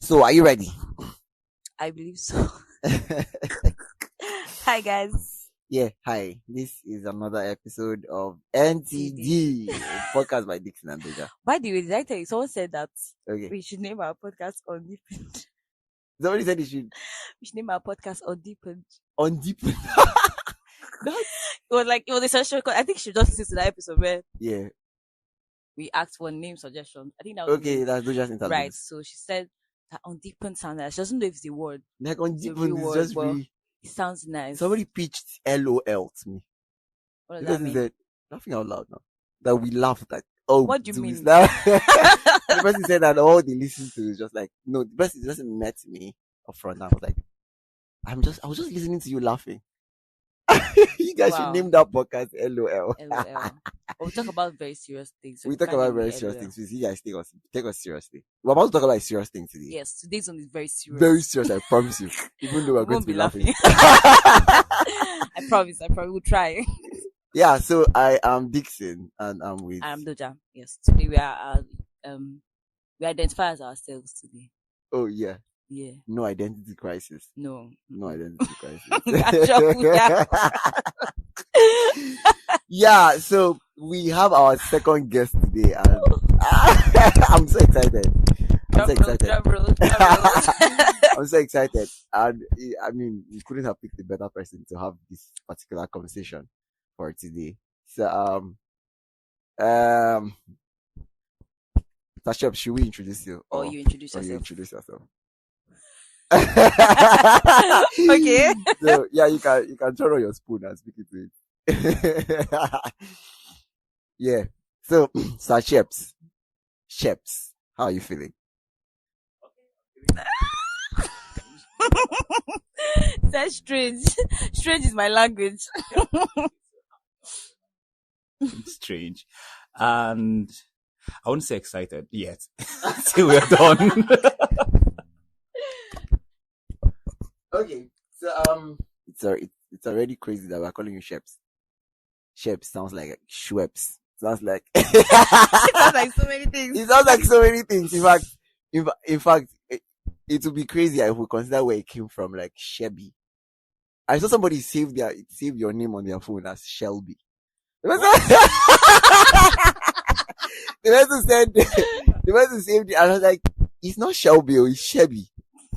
So, are you ready? I believe so. Hi guys. Yeah, hi. This is another episode of NTD, podcast by Dixon and Doja. By the way, did I tell you? Someone said that Okay. we should name our podcast Undeepened. Somebody said you should We should name our podcast Undeepened. undeepen. It was essential. I think she just listened to that episode where Yeah. we asked for name suggestions. I think that was Okay, that's Doja's interview. right. So she said that Undeepened sounds nice. She doesn't know if it's a word. Like It's a undeepen real is word, just but really. it sounds nice. Somebody pitched LOL to me. What does Because that he mean? said, laughing out loud now, that we laughed like, oh, What do you we mean? laugh? The person said that all they listen to is just like, no, the person met me up front and I was like, I was just listening to you laughing. You guys should Wow. name that podcast LOL. LOL. But we talk about very serious things. so We you talk can't about name very it serious LOL. things. You guys take us seriously. We're about to talk about a serious thing today. Yes, today's one is very serious. Very serious, I promise you. Even though we're We going won't to be laughing. I promise. I probably will try. Yeah, so I am Dixon and I'm with I'm Doja. Yes, today we identify as ourselves today. oh yeah. Yeah, No identity crisis. no. No identity crisis. Yeah. Yeah, so we have our second guest today and I'm so excited. I'm so excited. Drum roll. I'm so excited. And I mean, we couldn't have picked a better person to have this particular conversation for today. So, Shebbs, should we introduce you? Or you introduce Or you yourself. introduce yourself. Okay. So yeah, you can turn on your spoon and speak into it. Yeah. So Sir Shebbs, how are you feeling? That's strange. Strange is my language. Strange. And I wouldn't say excited yet. Till we're done. Okay. So it's already crazy that we're calling you Shebbs. Shebbs sounds like Schweppes. Sounds like It sounds like so many things. it sounds like so many things. In fact, it would be crazy if we consider where it came from, like Shelby. I saw somebody save your name on their phone as Shelby. The person saved it, and I was like, it's not Shelby, it's Shelby.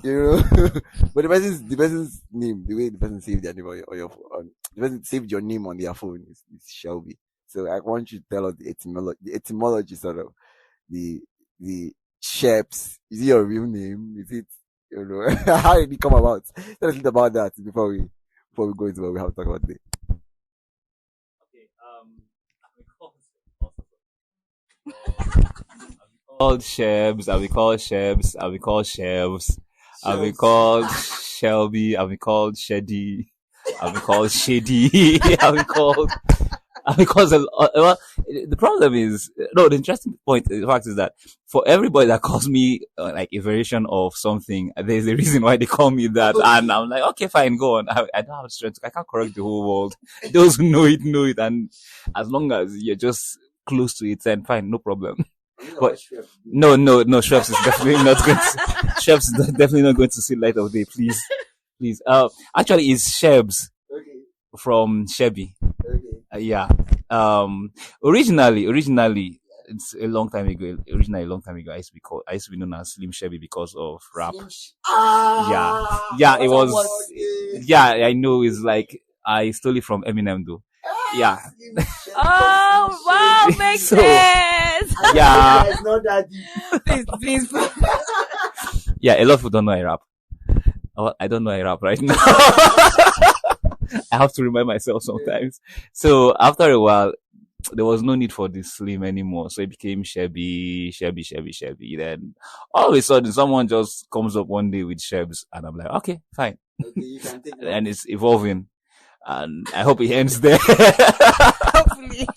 You know, but the person's name, the way the person saved their name on your phone, the person saved your name on their phone is Shelby. So I want you to tell us the etymology sort of the Shebbs. Is it your real name? Is it, you know, how did it come about? Tell us a little about that before we go into what we have to talk about today. Okay, called Shebbs, I'll be called Shebbs, I'll be called Shebbs, I'll be called Shelby, I'll be called Sheddy, I'll be called Shady, because the problem is, no, the interesting point, the fact is that for everybody that calls me like a variation of something, there's a reason why they call me that, and I'm like, okay, fine, go on. I don't have strength. I can't correct the whole world. Those who know it, and as long as you're just close to it, then fine, no problem. But no, Shebbs is definitely not going to. Shebbs is definitely not going to see light of day. Please. Actually, it's Shebbs from Shebby. Yeah. Originally, it's a long time ago. I used to be known as Slim Shebby because of rap. Yeah. It was. Yeah, I know. It's like I stole it from Eminem, though. Yeah. Oh wow, makes So, sense. Yeah. It's not that deep. Please. Yeah, a lot of people don't know I rap. Oh, I don't know I rap right now. I have to remind myself sometimes. So after a while, there was no need for the Slim anymore. So it became Shebby. Then all of a sudden, someone just comes up one day with Shebbs, and I'm like, okay, fine. Okay, you can take that. And it's evolving. And I hope it ends there. Hopefully.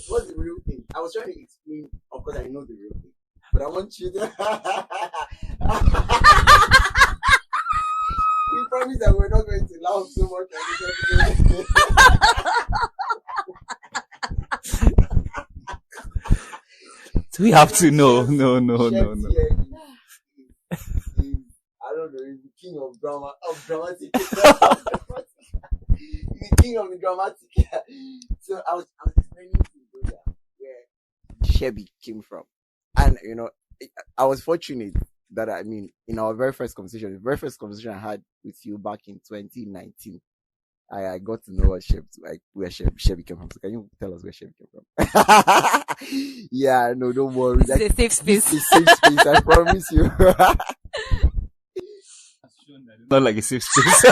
What's the real thing? I was trying to explain, of course I know the real thing, but I want you to. We promise that we're not going to laugh so much on this episode. Do we have to? No. Shebbs here is don't know. He's the king of drama, of dramatic. He's the king of the dramatic. So I was explaining to Brother where Shebbs came from, and I was fortunate that in our very first conversation, the very first conversation I had with you back in 2019. I got to know what where Shebbs came from. So can you tell us where Shebbs came from? Yeah, no, don't worry. It's a safe space. It's a safe space, I promise you. Not like a safe space.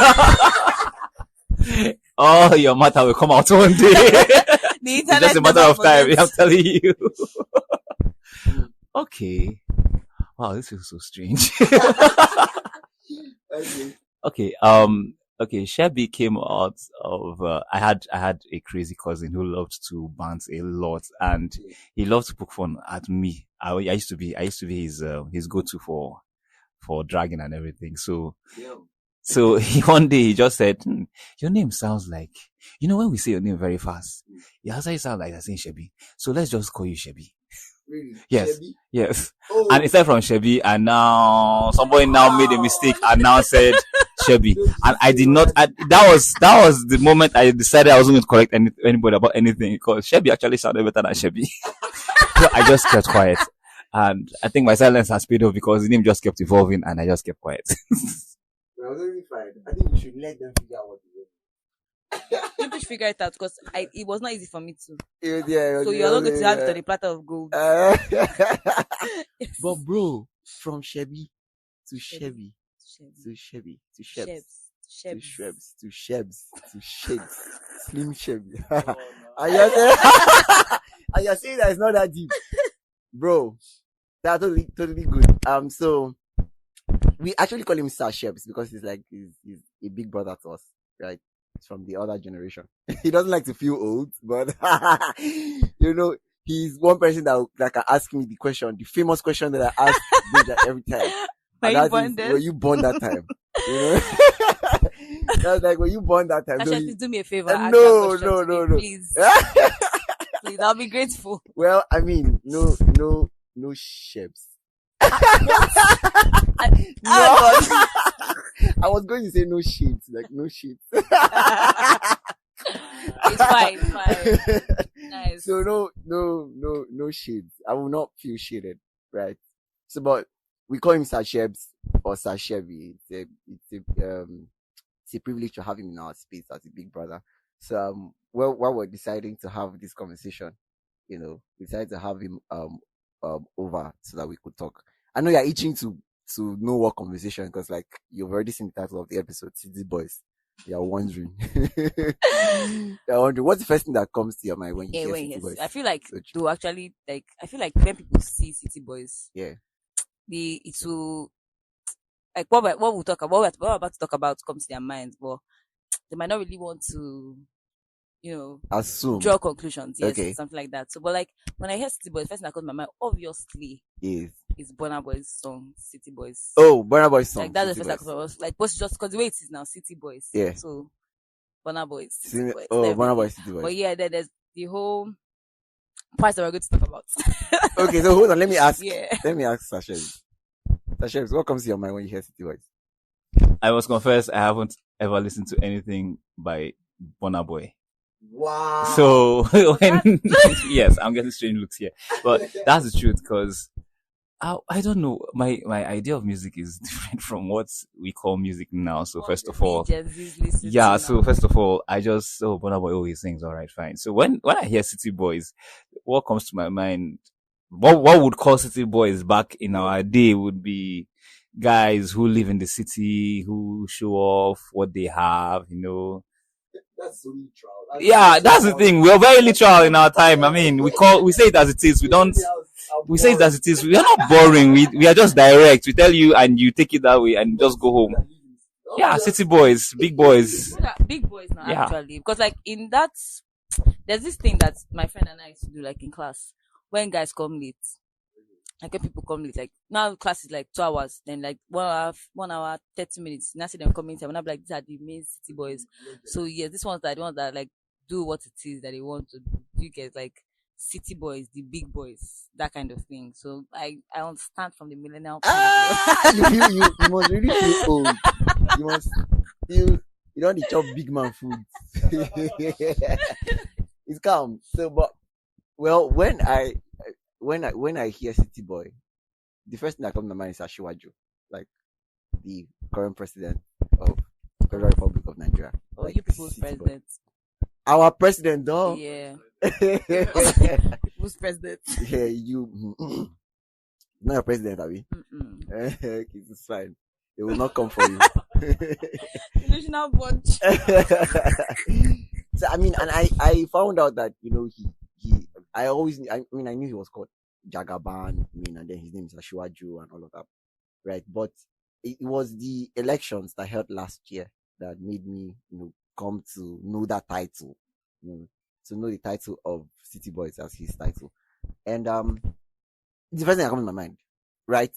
Oh, your matter will come out one day. It's just a matter of time. I'm telling you. Okay. Wow, this feels so strange. Okay. Okay. Shebbs came out of. I had a crazy cousin who loved to bounce a lot, and he loved to poke fun at me. I used to be his go-to for dragging and everything. So one day he just said, "Your name sounds like, when we say your name very fast, it actually sounds like I saying Shebbs. So let's just call you Shebbs." Really? Yes. Shebbs? Yes. Oh. And it started from Shebbs, and now somebody now made a mistake and now said Shebbs. And I did not, that was the moment I decided I wasn't going to correct anybody about anything, because Shebbs actually sounded better than Shebbs. So I just kept quiet. And I think my silence has paid off, because the name just kept evolving and I just kept quiet. Well, it's really fine. I think you should let them figure out what to do. You should figure it out, because it was not easy for me too. Yeah, So you're not going to have it on a platter of gold. But bro, from Shebbs to Shebbs to Shebbs to Shebbs to Shebbs to Shebbs to Shebbs, Slim Shebbs. And you're saying that it's not that deep, bro. That's totally good. So we actually call him Sir Shebbs because he's a big brother to us, right? He's from the other generation. He doesn't like to feel old, but he's one person that can ask me the famous question that I ask every time. Were you born that time? That's like, were you born that time? Actually, please do me a favor. No. Please. Please, I'll be grateful. Well, no Shebbs. I was going to say no shit, like no shit. It's fine. Nice. So no shades. I will not feel shaded, right? So, but we call him Sir Shebbs or Sir Shebbs. It's a privilege to have him in our space as a big brother. So, while we're deciding to have this conversation, we decided to have him over so that we could talk. I know you're itching to know what conversation, because you've already seen the title of the episode, City Boys. You're wondering. What's the first thing that comes to your mind when you hear City Boys? I feel like when people see City Boys, yeah, it will, what we're about to talk about comes to their minds, but they might not really want to, assume, draw conclusions, yes, okay, something like that. So, but when I hear City Boys, the first thing that comes to my mind, obviously, is Burna Boy's song, City Boys. Oh, Burna Boy's song. That's the first thing that comes to my mind. Just because the way it is now, City Boys. Yeah. So, Burna Boys, City Boys. Oh, Burna Boy's City Boys. But yeah, then there's the whole part that we're going to talk about. Okay, so hold on, let me ask. Yeah. Let me ask Sasha. Sasha, what comes to your mind when you hear City Boys? I must confess, I haven't ever listened to anything by Burna Boy. Wow. So yes, I'm getting strange looks here, but that's the truth, because I don't know, my idea of music is different from what we call music now. So first of all, I just Burna Boy, he sings all right, fine. So when I hear City Boys, what comes to my mind, what would call City Boys back in our day would be guys who live in the city, who show off what they have, That's so literal. That's the thing. We are very literal in our time. We say it as it is. We say it as it is. We are not boring. We are just direct. We tell you and you take it that way and just go home. Yeah, City Boys, big boys. Big boys now, actually. Because in that, there's this thing that my friend and I used to do in class. When guys come late, when people come late, now class is 2 hours, then 1 hour, 30 minutes. Now see them coming time, and I'm these are the main City Boys. So yeah, these ones are the ones that do what it is that they want to do. You get city boys, the big boys, that kind of thing. So I understand from the millennial point of view. You must really feel old. You must feel you don't need to chop big man food. It's calm. So, but well, when I hear city boy, the first thing that comes to my mind is Ashiwaju, like the current president of the Federal Republic of Nigeria. Oh, like you people's city boy. president. Our president, though. Yeah. Yeah, Who's president? you. Not your president, are we? It's fine. They will not come for you. Delusional bunch. So I mean, and I found out that I knew he was called Jagaban, and then his name is Ashiwaju and all of that, right? But it was the elections that held last year that made me, come to know that title, to know the title of City Boys as his title, and it's the first thing that comes to my mind, right?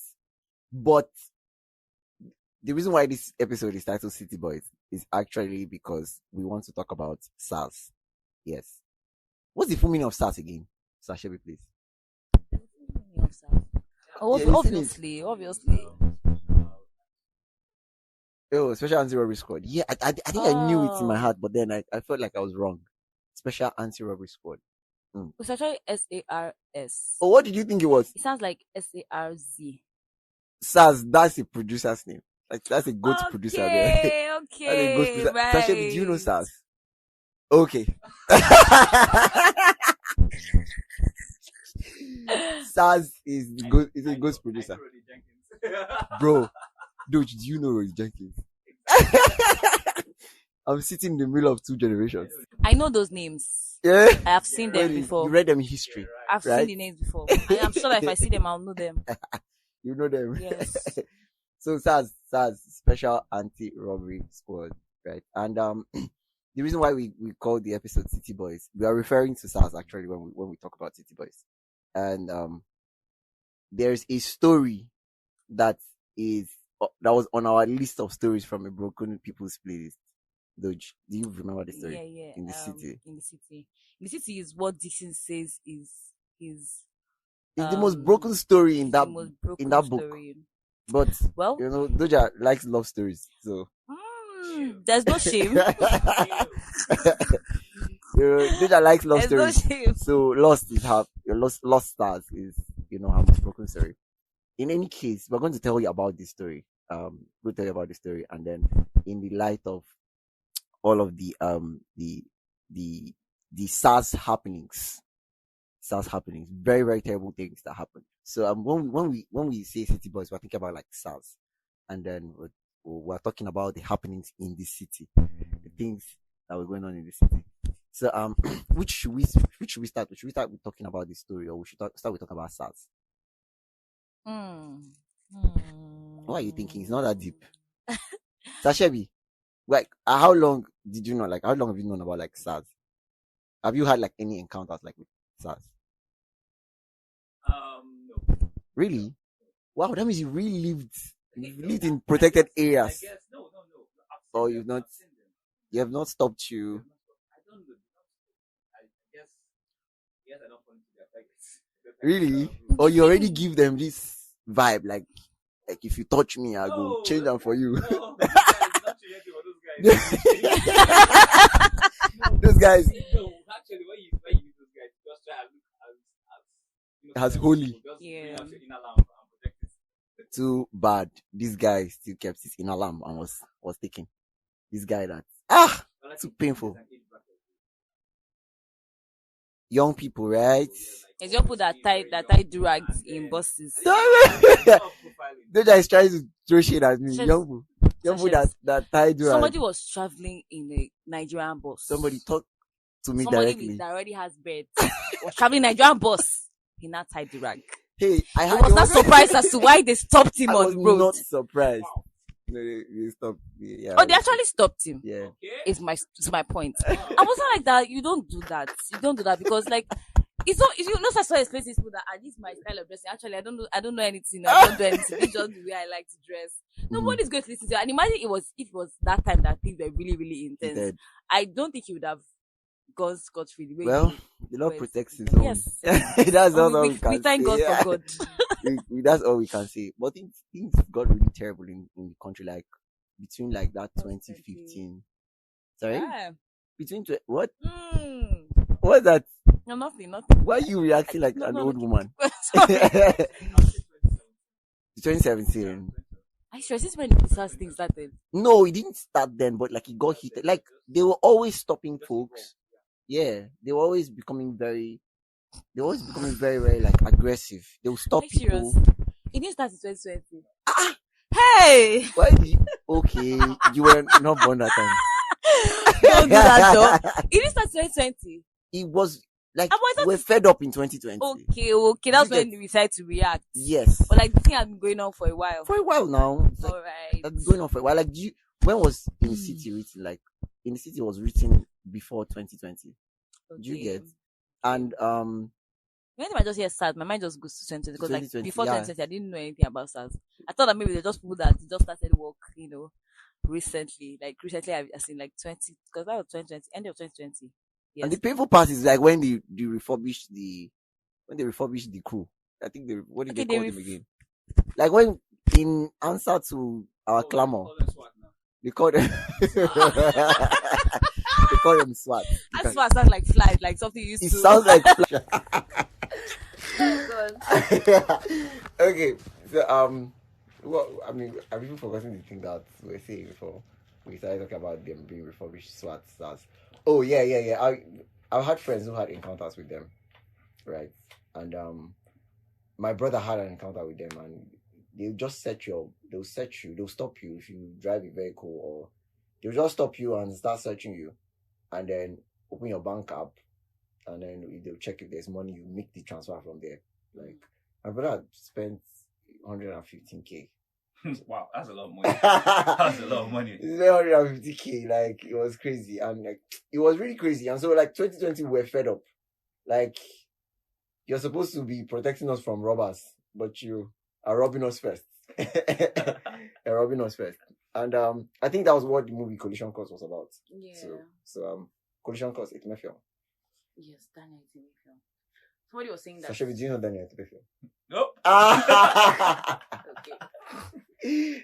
But the reason why this episode is titled City Boys is actually because we want to talk about SARS. Yes. What's the full meaning of SARS again? Sasha, please. Obviously. Oh, Special Anti-Robbery Squad. Yeah, I think I knew it in my heart, but then I felt like I was wrong. Special Anti-Robbery Squad. It's actually SARS. Oh, what did you think it was? It sounds like SARZ. SARS, that's a producer's name. Like, that's a goat producer there. Okay, That's a goat producer. right. Sasha, do you know SARS? Okay. SARS is a ghost producer. Bro, dude, do you know Roy Jenkins? I'm sitting in the middle of two generations. I know those names. Yeah. I have seen them before. You read them in history. I've right? seen the names before. I'm sure that if I see them, I'll know them. You know them. Yes. So SARS, Special Anti-Robbery Squad, right? And the reason why we call the episode City Boys, we are referring to SARS actually when we talk about City Boys. And there's a story that was on our list of stories from a Broken People's playlist. Dodge, do you remember the story? Yeah. In the city. In the city is what Dixon says is it's the most broken story in that book. Story. But well, Doja likes love stories, so there's no shame. Doja likes love stories. No shame. So Lost Stars is her most broken story. In any case, we're going to tell you about this story. We'll tell you about the story, and then in the light of all of the SARS happenings, very, very terrible things that happened. So when we say City Boys, we're thinking about like SARS, and then we're talking about the happenings in the city, the things that were going on in the city. So which should we start with? Should we start with talking about this story, or we should start with talking about SARS? What are you thinking? It's not that deep. Sashebi, like how long did you know? Like how long have you known about like SARS? Have you had like any encounters like with SARS? No. Really? Wow, that means you really lived in protected areas. I guess no. Or you have not stopped you. I don't know. I guess I don't fall into their targets. Really? Or you already give them this vibe, like if you touch me, I'll go change them for you. No, those guys. No, actually, when you meet those guys, just try and look as holy. Yeah. Too bad. This guy still kept his inner lamb and was taken. This guy too painful. Young people, right? It's young people that tie drags in buses. Those guys trying to throw shit at me. Young people that tie drags. Somebody was traveling in a Nigerian bus. Somebody talked to me Somebody directly. that already has bed was traveling Nigerian bus. He now tied the rag. Hey, I was not surprised as to why they stopped him on the road. Not surprised. Wow. No, they stopped. Yeah. Oh, they actually stopped him. Yeah. It's my point. I wasn't like that. You don't do that. Because like it's not. You know, such places people that this my style of dressing. Actually, I don't know anything. I don't do anything. It's just the way I like to dress. Nobody's going to listen to it. And imagine if it was that time that things were really, really intense. I don't think he would have guns scot-free. The way Well, the law protects his own. Yes. That's all we we can thank say. God for God. That's all we can say. But things got really terrible in the country, like between like that 2015. Sorry, Yeah. between what? Mm. What's that? No, nothing. Why are you reacting like an old woman? Sorry. 2017. I sure this is when the SARS thing started. No, it didn't start then, but like it got heated. Like they were always stopping folks. Yeah, they were always becoming very very like aggressive. They will stop Are you people. serious? It didn't start in 2020. Hey! Why did you? Okay, you were not born that time. Don't do that, though. It didn't start in 2020. It was like Ah, but I thought we're fed up in 2020. Okay. That's You when we decided to react. Yes. But like the thing has been going on for a while. For a while now. It's like, Alright. that's going on for a while. Like, when was In the City written? Like, In the City was written before 2020. Okay. Do you get? And when I just hear SARS, my mind just goes to 2020 because like 2020, before yeah. 2020, I didn't know anything about SARS. I thought that maybe they just people that just started work, recently. Like recently, I seen like 20 because that was 2020, end of 2020. Yes. And the painful part is like when they refurbished the crew. I think what did they call them again? Like when in answer to our clamor, they call them they call them SWAT. That SWAT sounds like flies, like something you used It to. sounds like God. Okay, so well, I mean, I've even forgotten the thing that we were saying before we started talking about them being refurbished SWAT stars. Oh yeah. I've had friends who had encounters with them, right? And my brother had an encounter with them, and they'll just they'll stop you if you drive a vehicle, or they'll just stop you and start searching you, and then open your bank app, and then they'll check if there's money, you make the transfer from there. Like my brother had spent 115K. Wow, that's a lot of money. That's a lot of money. 150K, like it was crazy, and like it was really crazy. And so like 2020, we're fed up. Like you're supposed to be protecting us from robbers, but you are robbing us first. You're robbing us first. And I think that was what the movie Collision Course was about. Yeah. So Collision Course, it's Mefio. Yes, Daniel Etimefio. Somebody was saying that. Sasha, do you know Daniel Etimefio? Nope. Okay.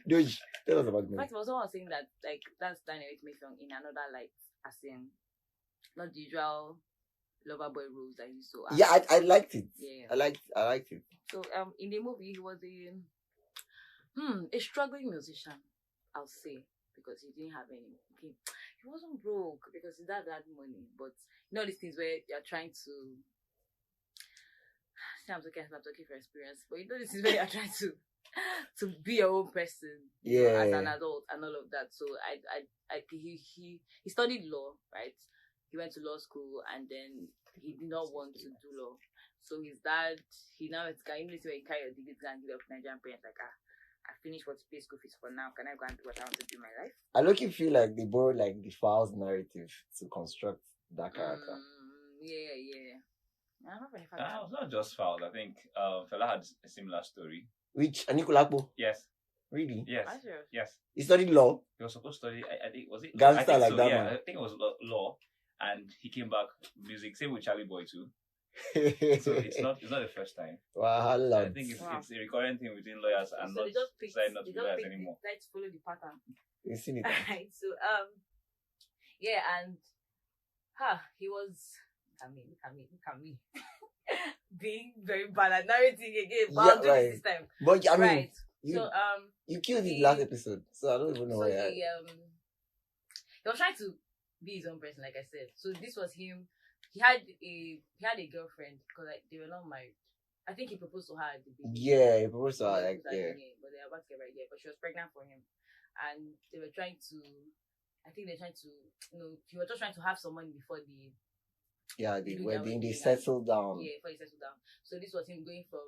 Dude, tell us about the In movie. fact, someone was saying that like that's Daniel Etimefio in another light, as in not the usual lover boy roles that he saw. Yeah, I liked it. Yeah. I liked it. So in the movie he was a struggling musician, I'll say, because he didn't have any. Okay, he wasn't broke because his dad had money, but these things where you're trying to. I'm talking for experience, but this is where you're trying to be your own person, as an adult and all of that. So he studied law, right? He went to law school and then he did not want to do law. So his dad, he now is going to carry your degree and give up Nigerian parents like, I finished what to pay school fees for now. Can I go and do what I want to do in my life? I look and feel like they borrowed like the Files narrative to construct that character. Yeah. It's not just Foul. I think Fela had a similar story. Which Anikulapo? Yes. Really? Yes. Sure. Yes. He studied law. He was supposed to study. I think was it Gangster I think like so, that yeah, man. I think it was law, and he came back music. Same with Charlie Boy too. So it's not the first time. Wow, I think it's a recurrent thing between lawyers and So not they just picked, decide not to be lawyers anymore. Let's follow the pattern. You've seen it. Alright, so yeah, and he was look at me. Being very bad at narrating again, but I'll do this time. But I mean, right. you killed it last episode, so I don't even know why. He was trying to be his own person, like I said. So this was him. He had a girlfriend because like they were not married. I think he proposed to her at the beginning. Yeah, he proposed to her But they were about to get married. Yeah, but she was pregnant for him, and they were trying to. I think they're trying to. He was just trying to have some money before the. Yeah, they settled down. Yeah, before they settled down. So this was him going from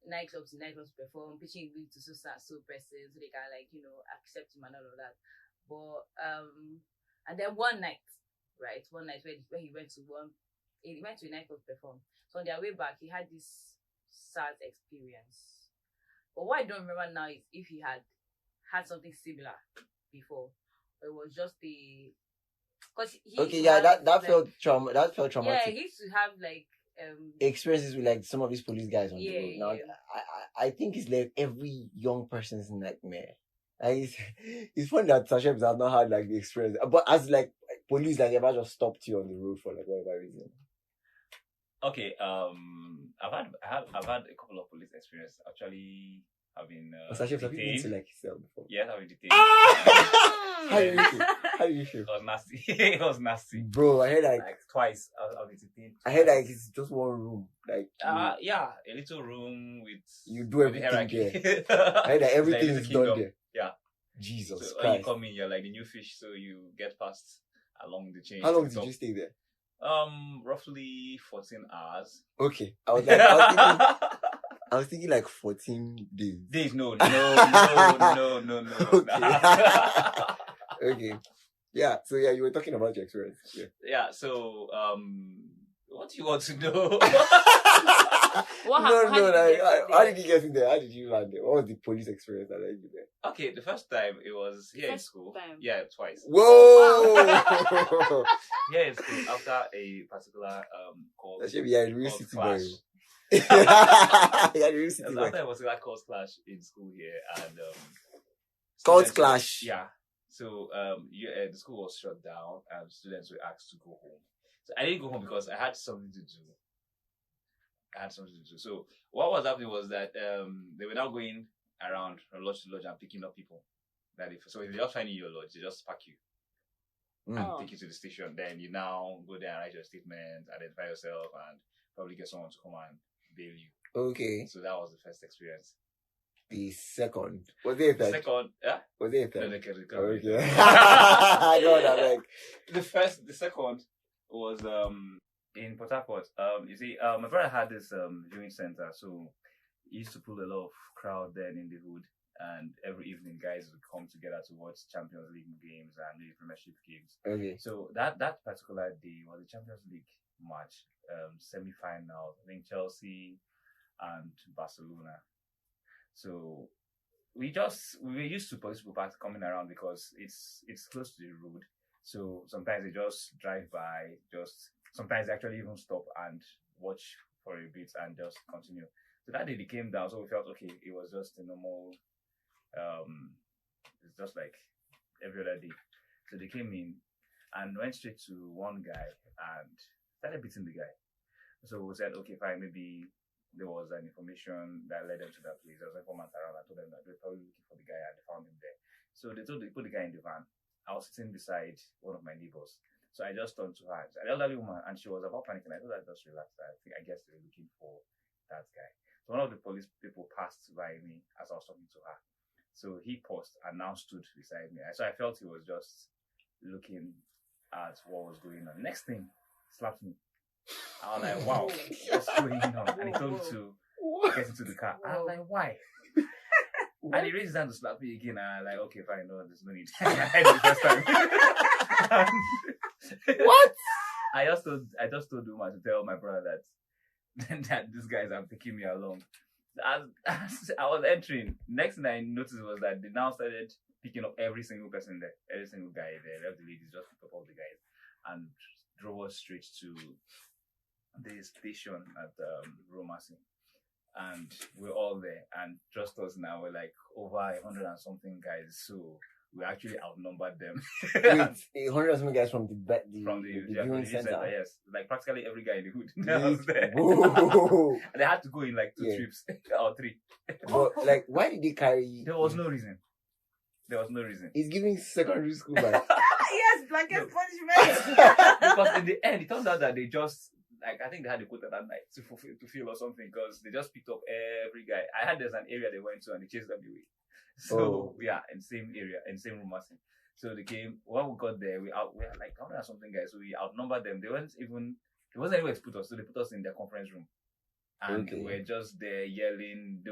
nightclubs to perform, pitching it to so person so they can accept him and all of that. But and then one night where he went to a nightclub to perform. So on their way back he had this sad experience. But what I don't remember now is if he had something similar before. Or it was just Because Okay, yeah, that felt That felt traumatic. Yeah, he used to have like experiences with like some of these police guys on the road. Now, yeah. I think it's like every young person's nightmare. Like it's funny that Shebbs has not had like the experience, but as like police, like ever just stopped you on the road for like whatever reason. Okay, I've had a couple of police experience. Actually, I've been Shebbs, have you been to detained. like cell before? Yes, I've been detained. How do you feel? How do you feel? It was nasty. It was nasty. Bro, I heard like twice. I've been detained. I heard like it's just one room. Like yeah, a little room with you do everything there. I heard that everything is done there. Yeah. Jesus so Christ. When you come in, you're like the new fish, so you get passed along the chain. How long did you stay there? Roughly 14 hours. Okay. I was thinking like 14 days. Days? No. Okay. Okay. Yeah. So yeah, you were talking about your experience. Yeah. So what do you want to know? What happened? How did you get in there? How did you land there? What was the police experience that led you there? Okay, the first time it was here in school. Yeah, twice. Whoa! Wow. Here in school after a particular course. That should be a real city boy. Yeah, real city boy. After a particular course clash in school here and course clash. Yeah. So the school was shut down and students were asked to go home. So I didn't go home because I had something to do. So what was happening was that they were now going around from lodge to lodge and picking up people. So if they just find you your lodge, they just pack you and take you to the station. Then you now go there and write your statement, identify yourself, and probably get someone to come and bail you. Okay. So that was the first experience. The second. Was it a third? Second, yeah? Was it a third? No, okay. I know that, like. The second was in Port Harcourt. You see, my brother had this viewing center, so he used to pull a lot of crowd then in the hood, and every evening guys would come together to watch Champions League games and the Premiership games. Okay. So that particular day was the Champions League match, semi-final. I think Chelsea and Barcelona. So we were used to police people coming around because it's close to the road. So sometimes they just drive by, sometimes they actually even stop and watch for a bit and just continue. So that day they came down, so we felt okay, it was just a normal, it's just like every other day. So they came in and went straight to one guy and started beating the guy. So we said, okay, fine, maybe there was an information that led them to that place. There was an informant around. I told them that they were probably looking for the guy and they found him there. So they put the guy in the van. I was sitting beside one of my neighbors. So I just turned to her. An elderly woman, and she was about panicking. I told her just relax. I guess they were looking for that guy. So one of the police people passed by me as I was talking to her. So he paused and now stood beside me. So I felt he was just looking at what was going on. Next thing, slapped me. I was like, wow, what's going on? And he told me to get into the car. I was like, why? And he raised his hand to slap me again. And I was like, okay, fine, no, there's no need. I had it the first time. What? I just told Uma to tell my brother that these guys are taking me along. As I was entering, next thing I noticed was that they now started picking up every single person there, every single guy there. Left the ladies, just picked up all the guys and drove us straight to the station at Romasi. And we're all there, and trust us now, we're like over 100 and something guys, so we actually outnumbered them. Wait, 100 and something guys from the viewing center. Yes, like practically every guy in the hood was there. And they had to go in like 2 trips or 3. But like, why did they carry? There was no reason. He's giving secondary school back. Yes, blanket punishment. Because in the end, it turned out that they just, like, I think they had a quota that night to feel or something, because they just picked up every guy. I had there's an area they went to and they chased them away. So yeah, in the same area, in the same room. So they came. When we got there, we had like 100 and something guys. So we outnumbered them. There wasn't anywhere to put us, so they put us in their conference room. And we're just there yelling.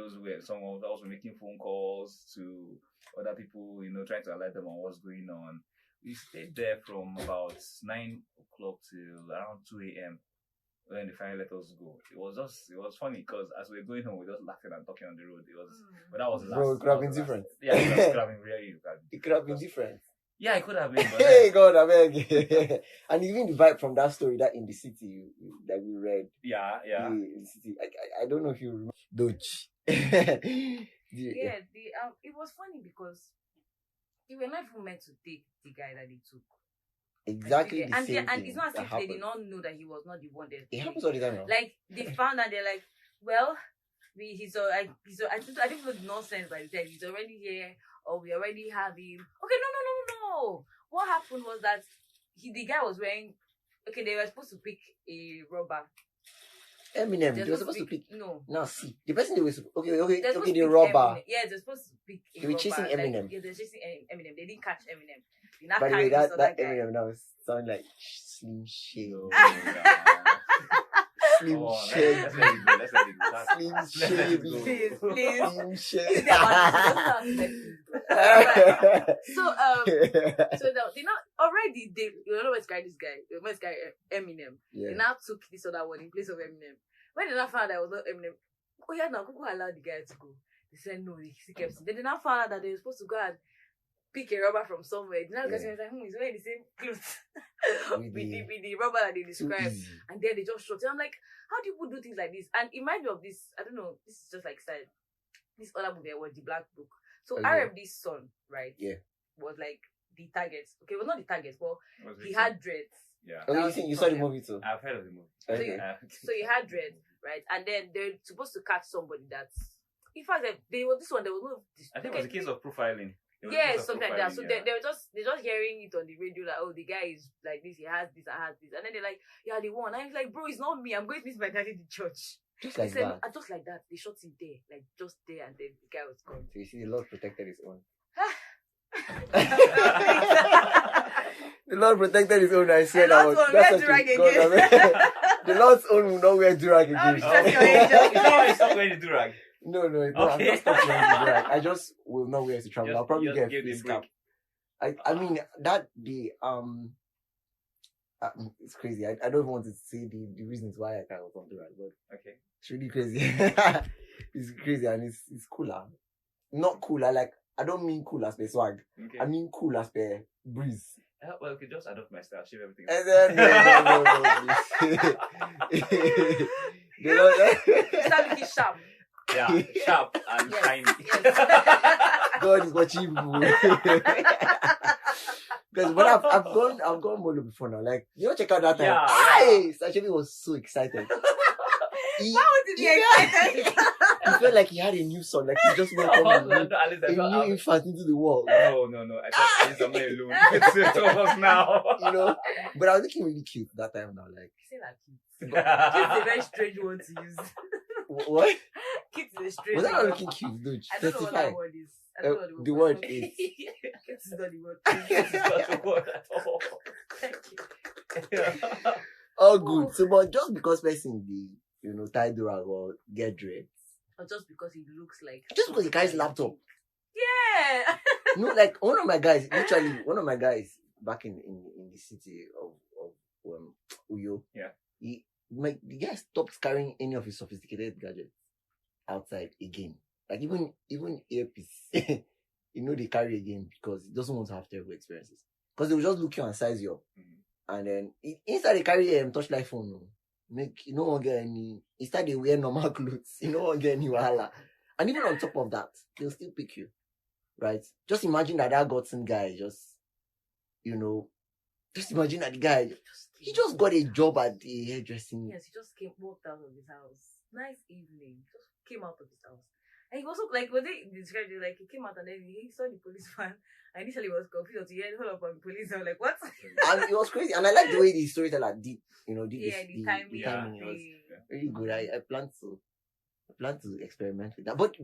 Someone else were making phone calls to other people, trying to alert them on what's going on. We stayed there from about 9 o'clock till around 2 a.m. when they finally let us go. It was funny because as we were going home, we were just laughing and talking on the road. But that was the last. Bro, it could have been different. Yeah, it could have been really. It could have been different. Yeah, it could have been. But Hey God, I beg. And even the vibe from that story that in the city that we read. yeah. In the city. I don't know if you remember Doge. Yeah, it was funny because they were not even meant to take the guy that they took. Exactly the and same and thing it's not as that if they happens. did not know that he was not the one there. It happens all the time now. Like they found out, they're like, well, I didn't know the nonsense like that. He's already here, or we already have him. Okay, no. What happened was that the guy was wearing. Okay, they were supposed to pick a robber. Eminem, they were supposed to pick. No. Now see, the person they were okay, the pick robber. Eminem. Yeah, they're supposed to pick a They were robber. chasing Eminem. Yeah, they're chasing Eminem. They didn't catch Eminem. By the way, that Eminem now sound like Slim Shady. Slim Shady. Slim Shady. Please. Slim Shady. So they not already you know what's this guy Eminem. Yeah. They now took this other one in place of Eminem. When they now found out that it was not Eminem, oh yeah, now Google allowed the guy to go. They said no, he kept it. Then they now found out that they were supposed to go and pick a rubber from somewhere. The now guys were like, he's wearing the same clothes with the rubber that they described. And then they just shot it. I'm like, how do people do things like this? And it reminds me of this, I don't know, this is just like style. This other movie was The Black Book. So RMD's son, right? Yeah. Was like the target. Okay, well not the target, but he had dreads. Yeah. Oh, you saw the movie too? I've heard of the movie. Okay. So he had dreads, right? And then they're supposed to catch somebody that's. In fact, there was no. I think it was a case of profiling. Yeah, something like that. So they're just hearing it on the radio like, oh, the guy is like this, he has this, I has this, and then they're like, yeah, the one. And he's like, bro, it's not me. I'm going to meet my daddy in the church. Just like that. Just like that. They shot him there, like just there, and then the guy was gone. So you see, the Lord protected his own. The Lord protected his own. I swear that was. The Lord's own will not wear durag again. It's not wearing the durag. No, I'm not stopping wearing the durag. I just will not wear it to travel. I'll probably get a face cap. I mean that it's crazy. I don't even want to say the reasons why I can't wear durag, but okay, it's really crazy. It's crazy and it's cooler. Not cooler, like I don't mean cool as per swag. Okay. I mean cool as per breeze. Well, okay, just adopt my style, shave everything. And then, no. Start looking sharp. Yeah, sharp and shiny. God is watching you. Because when I've gone Molo before now. Like, you know, check out that time. Yeah. Actually was so excited. Why was he excited? He felt like he had a new son, like he just welcomed a new infant into the world. No. I thought I'm not alone. It's us now. You know, but I was looking really cute that time now. Like, say that cute. Cute is a very strange word to use. What? Cute is a strange. Was that not looking cute, dude? I don't know what that word is. I don't know the word is. Cute is not the word. It's not the word at all. Thank you. Oh, good. So, but just because person tie durag or get dreads. Or just because he looks like. Just because he carries a laptop. Yeah. No, like one of my guys back in the city of Uyo. Yeah. The guy stopped carrying any of his sophisticated gadgets outside again. Like even earpiece, they carry again because he doesn't want to have terrible experiences. Because they will just look you and size you up. Mm-hmm. And then inside they carry a touchlight phone. No. Make you don't get any. Instead they wear normal clothes. You don't get any wahala. And even on top of that, they'll still pick you, right? Just imagine that Godson guy just imagine that the guy he just got a job at the hairdressing. Yes, he just walked out of his house. Nice evening. Just came out of his house. And he also like when they described it, like he came out and then he saw the policeman. And initially he was confused. He had hold up on the police. I was like, what? And it was crazy. And I like the way the storyteller did the timing. The timing was really good. I plan to experiment with that. But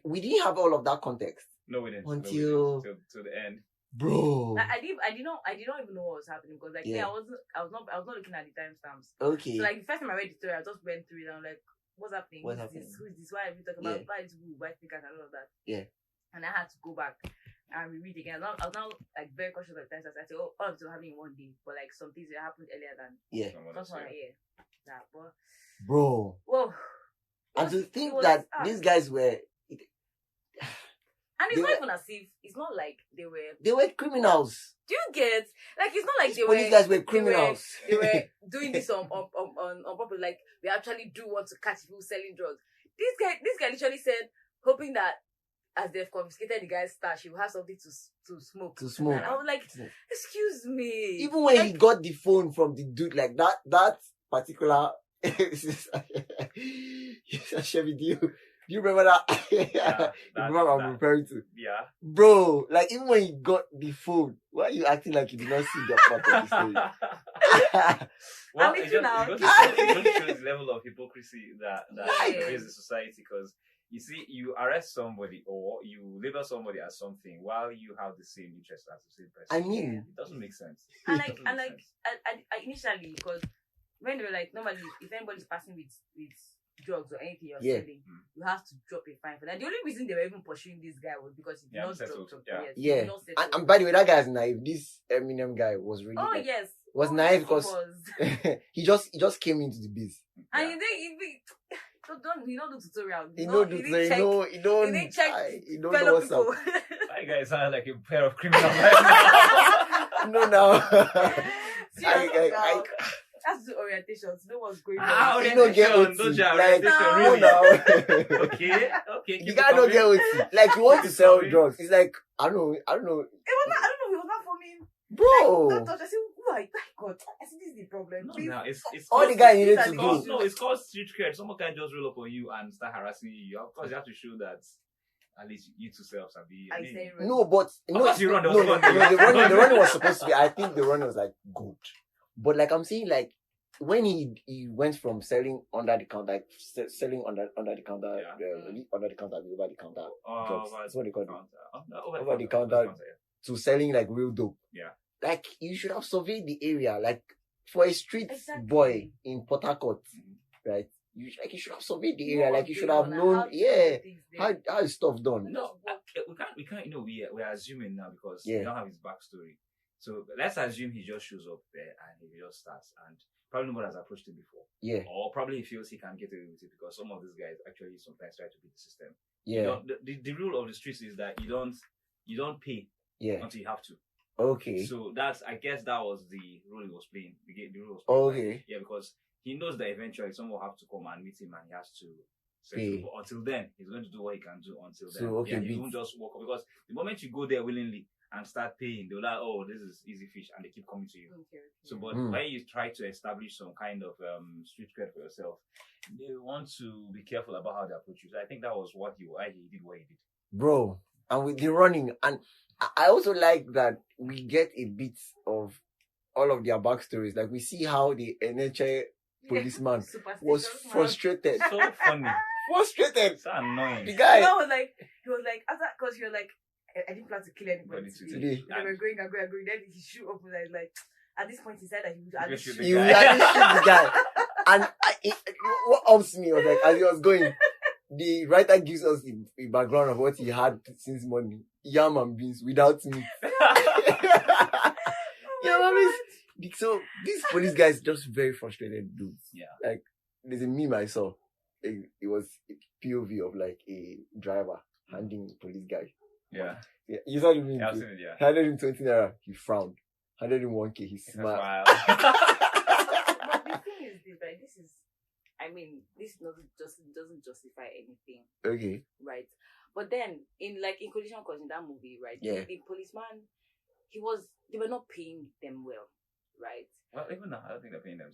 we didn't have all of that context. No, we didn't. Until to the end. Bro. I did not even know what was happening because I was not looking at the timestamps. Okay. So like the first time I read the story, I just went through it and I'm like, what's happening? What's happening? Who is this? Why are we talking about white speakers and all of that? Yeah. And I had to go back and reread again. I was now like very cautious of the times. I said, all of it was happening in one day, but like some things that happened earlier than that. But bro. Whoa. And to think that these guys were. And it's not even as if it's not like they were criminals. Do you get? Like, it's not like Police guys were criminals. They were doing this on purpose. Like, we actually do want to catch people selling drugs. This guy literally said, hoping that as they've confiscated the guy's stash, he will have something to smoke. To smoke. And I was like, excuse me. Even when he got the phone from the dude, like that particular Chevy, do you remember that? You remember what I'm referring to? Yeah. Bro, like even when he got the phone, why are you acting like you did not see that part of the story? Well, it just shows the level of hypocrisy that there is in society, because you see, you arrest somebody or you label somebody as something while you have the same interest as the same person. I mean, it doesn't make sense. And I initially, because when they were like, normally, if anybody's passing with drugs or anything you're selling, you have to drop a fine for that. The only reason they were even pursuing this guy was because he did not drop drugs. Yeah. And by the way, that guy's naive. This Eminem guy was really was naive because he just came into the biz. And he don't do tutorial. He don't know what's up. That guy sounds like a pair of criminals right now. No. That's the orientation. To know what's going on. Don't get OT. Okay. You gotta not get OT. Like, you want to sell drugs. It's like, I don't know. It was not for me. Bro. Like, don't touch. I said, my God. I said, this is the problem. No, it's all the guy needed to do. No, it's called street cred. Someone can just roll up on you and start harassing you. Of course, you have to show that at least you two selves are being. No, but of course you run. The running was supposed to be. I think the running was like good, but like I'm saying, like when he went from selling under the counter, like selling under the counter, over the counter drugs. That's what they call it. Over the counter to selling like real dope. Yeah. Like you should have surveyed the area, like for a street boy in Port Harcourt, right? You should have surveyed the area, like you should have known, how is stuff done. No, we can't. We're assuming now because we don't have his backstory. So let's assume he just shows up there and he just starts, and probably nobody has approached him before. Yeah. Or probably he feels he can get away with it because some of these guys actually sometimes try to beat the system. Yeah. The rule of the streets is that you don't pay until you have to. Okay. So I guess that was the role he was playing. The role was playing. Okay. Yeah, because he knows that eventually someone will have to come and meet him and he has to settle. But until then, he's going to do what he can do until then. So, he won't just walk up, because the moment you go there willingly and start paying, they're like, oh, this is easy fish, and they keep coming to you. Okay. So, but when you try to establish some kind of street cred for yourself, they want to be careful about how they approach you. So I think that was why he did what he did. Bro, and with the running, and I also like that we get a bit of all of their backstories. Like we see how the NHA policeman was frustrated. So funny. Frustrated. So annoying. The guy was like, after, because you're like, I didn't plan to kill anybody today. They were going. Then he shoot up and like, at this point he said that he would shoot the guy. And what helps me was like, as he was going, the writer gives us the background of what he had since morning. Yam and beans without meat. So these police guys just very frustrated dudes. Yeah. Like there's a meme I saw. It was a POV of like a driver handing the police guy. Yeah. You saw the meme. Yeah, I've seen it, yeah. Handed him 20 naira, he frowned. Handed him 1K, he smiled. But the thing is this, right? This doesn't justify anything. Okay. Right. But then in Collision Course in that movie, right? Yeah. The policeman, they were not paying them well, right? Well, even now, I don't think they're paying them.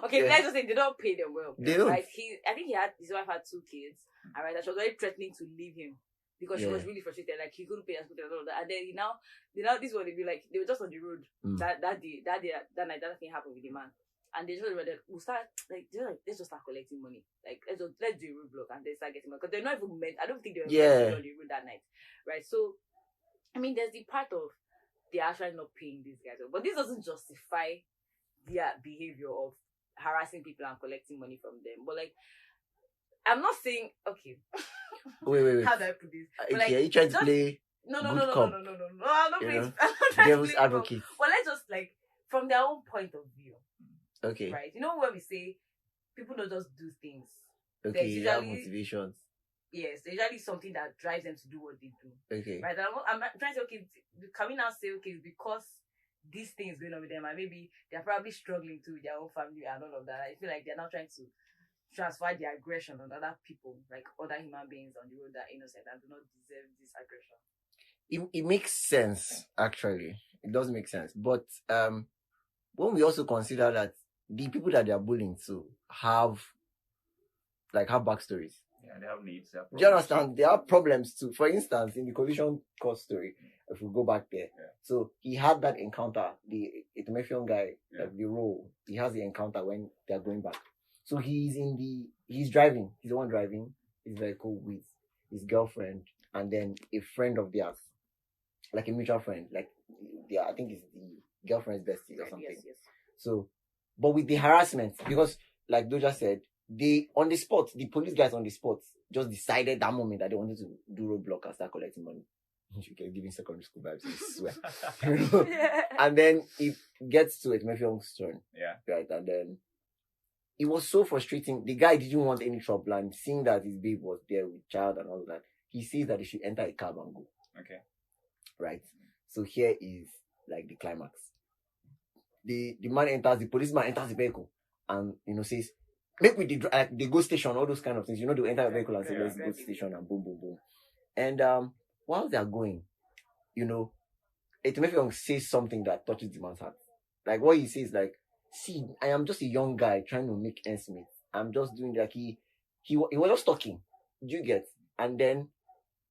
Okay, let's just say they don't pay them well. They don't. Right? I think his wife had 2 kids, and right, and she was very threatening to leave him because she was really frustrated. Like he couldn't pay us, and all that. And then now this one, they were just on the road that night that thing happened with the man. And they just were like, let's just start collecting money. Like, let's do a roadblock and they start getting money. Because they're not even meant, I don't think they were meant to be on the road that night. Right? So, there's the part of they're actually not paying these guys. But this doesn't justify their behavior of harassing people and collecting money from them. But, I'm not saying, okay. Wait. How do I put this? But, are you trying to play? No. I'm not playing. Devil's advocate. Well, let's just, from their own point of view. Okay. Right. You know when we say people don't just do things. Okay, you have motivations. Yes, usually something that drives them to do what they do. Okay. Right? I'm trying to say, okay, can we now say, okay, because this thing is going on with them, and maybe they're probably struggling too with their own family and all of that. I feel like they're now trying to transfer their aggression on other people, like other human beings on the road that are innocent and do not deserve this aggression. It makes sense, actually. It does make sense. But when we also consider that the people that they are bullying to have backstories. Yeah, they have needs. Do you understand? They have problems too. For instance, in the collision court story, if we go back there, so he had that encounter, the Ethiopian guy, like the role, he has the encounter when they're going back. So he's driving, he's the one driving his vehicle with his girlfriend and then a friend of theirs, like a mutual friend, like I think it's the girlfriend's bestie or something. Yes. So, but with the harassment, because like Doja said, they on the spot, the police guys on the spot just decided that moment that they wanted to do roadblock and start collecting money. You can give secondary school vibes, I swear. And then it gets to Ethiopian's turn. Yeah. Right. And then it was so frustrating. The guy didn't want any trouble, and seeing that his babe was there with child and all that, he says that he should enter a cab and go. Okay. Right. So here is like the climax. The man enters, the policeman enters the vehicle and says, make me the go station, all those kind of things. They enter the vehicle and say, let's go to station and boom, boom, boom. And while they're going, Ethiopian says something that touches the man's heart. Like what he says, like, see, I am just a young guy trying to make ends meet. I'm just doing like he was just talking. Do you get? And then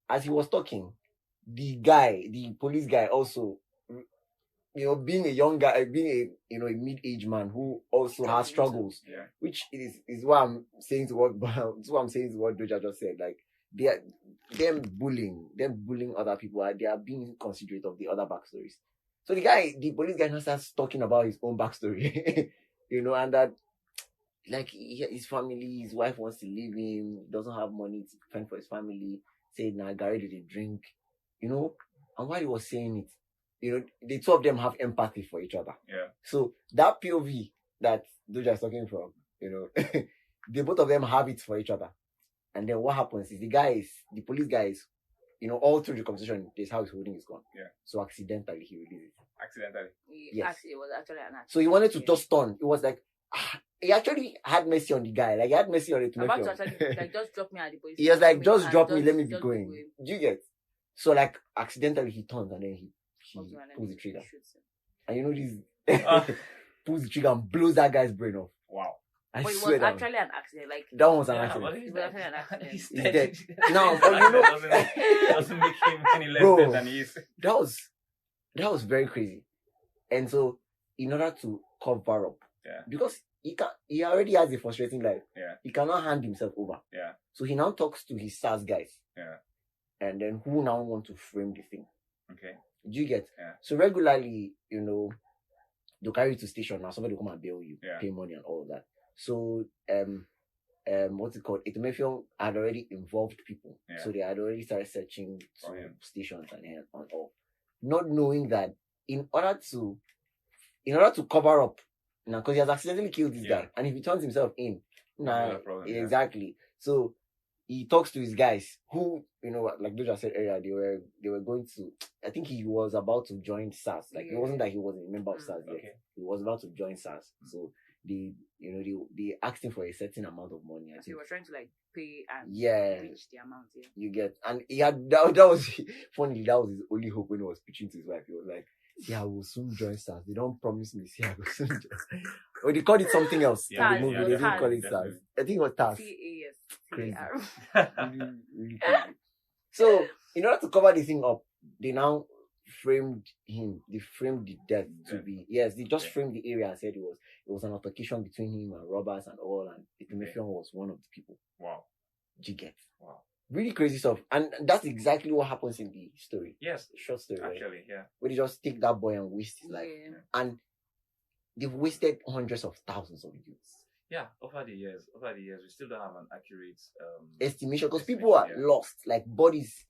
as he was talking, the police guy also, being a young guy, being a mid-aged man who also has struggles, which is what I'm saying to what Doja just said. Like them bullying other people, they are being considerate of the other backstories. So the police guy now starts talking about his own backstory, and that like his family, his wife wants to leave him, doesn't have money to fend for his family, said, nah, Gary did a drink, and while he was saying it, the two of them have empathy for each other. Yeah. So that POV that Doja is talking from, the both of them have it for each other. And then what happens is the police guys, all through the conversation, this how he's holding his gun. Yeah. So accidentally he released it. Accidentally. Yes. It was actually an accident. So he wanted to just turn. It was like he actually had mercy on the guy. Like he had mercy on it. Like just drop me at the police. He was like, just drop me, let me be going. Do you get? So like accidentally he turns and then he pulls the trigger. And this pulls the trigger and blows that guy's brain off. Wow. But it was actually an accident. Like that one was an accident. It was actually an accident. He's dead. No, but doesn't make him any less dead than he is. That was very crazy. And so in order to cover up, because he already has a frustrating life. Yeah. He cannot hand himself over. Yeah. So he now talks to his SARS guys. Yeah. And then who now want to frame the thing. Okay. Do you get? Yeah. So regularly, they'll carry you to station now. Somebody will come and bail you, pay money and all of that. So what's it called? Ethiopian had already involved people. Yeah. So they had already started searching stations and all. Not knowing that in order to cover up, because he has accidentally killed this guy, and if he turns himself in, exactly. So he talks to his guys who, like Doja said earlier, they were going to, I think he was about to join SARS. Like it wasn't that he wasn't a member of SARS yet. Okay. He was about to join SARS. So they asked him for a certain amount of money. So he was trying to like pay and reach the amount. Yeah. You get, and he had that was funny. That was his only hope when he was pitching to his wife. He was like, "See, I will soon join SARS. They don't promise me. See, I will soon join." Or they called it something else in the movie. They didn't call it SARS. I think it was TARS. Crazy. Really crazy. So in order to cover the thing up, they now framed him. They framed the death to be they just framed the area and said it was an altercation between him and robbers and all, and Ethiopian was one of the people. Wow. Do you get? Wow. Really crazy stuff. And that's exactly what happens in the story. Yes. The short story. Actually, right? Where they just take that boy and waste his life. And they've wasted hundreds of thousands of youths. Yeah, over the years, we still don't have an accurate estimation because people are lost, like bodies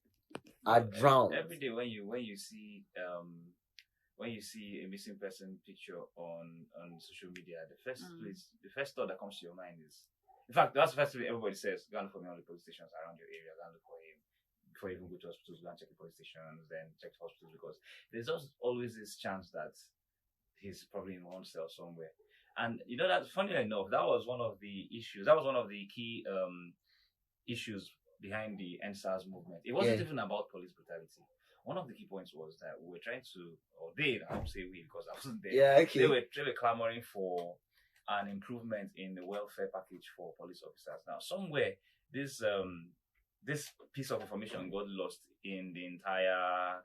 are drowned. Every day when you see a missing person picture on social media, the first thought that comes to your mind is In fact, that's the first thing everybody says. Go and look for me on the police stations around your area. Go and look for him before you even go to hospitals. Go and check the police stations, then check the hospitals, because there's just always this chance that he's probably in one cell somewhere. And you know, that's funny enough. That was one of the issues. That was one of the key issues behind the SARS movement. It wasn't even about police brutality. One of the key points was that we were trying to, or they, I won't say we because I wasn't there. Yeah, okay. They were clamoring for an improvement in the welfare package for police officers. Now, somewhere this piece of information got lost in the entire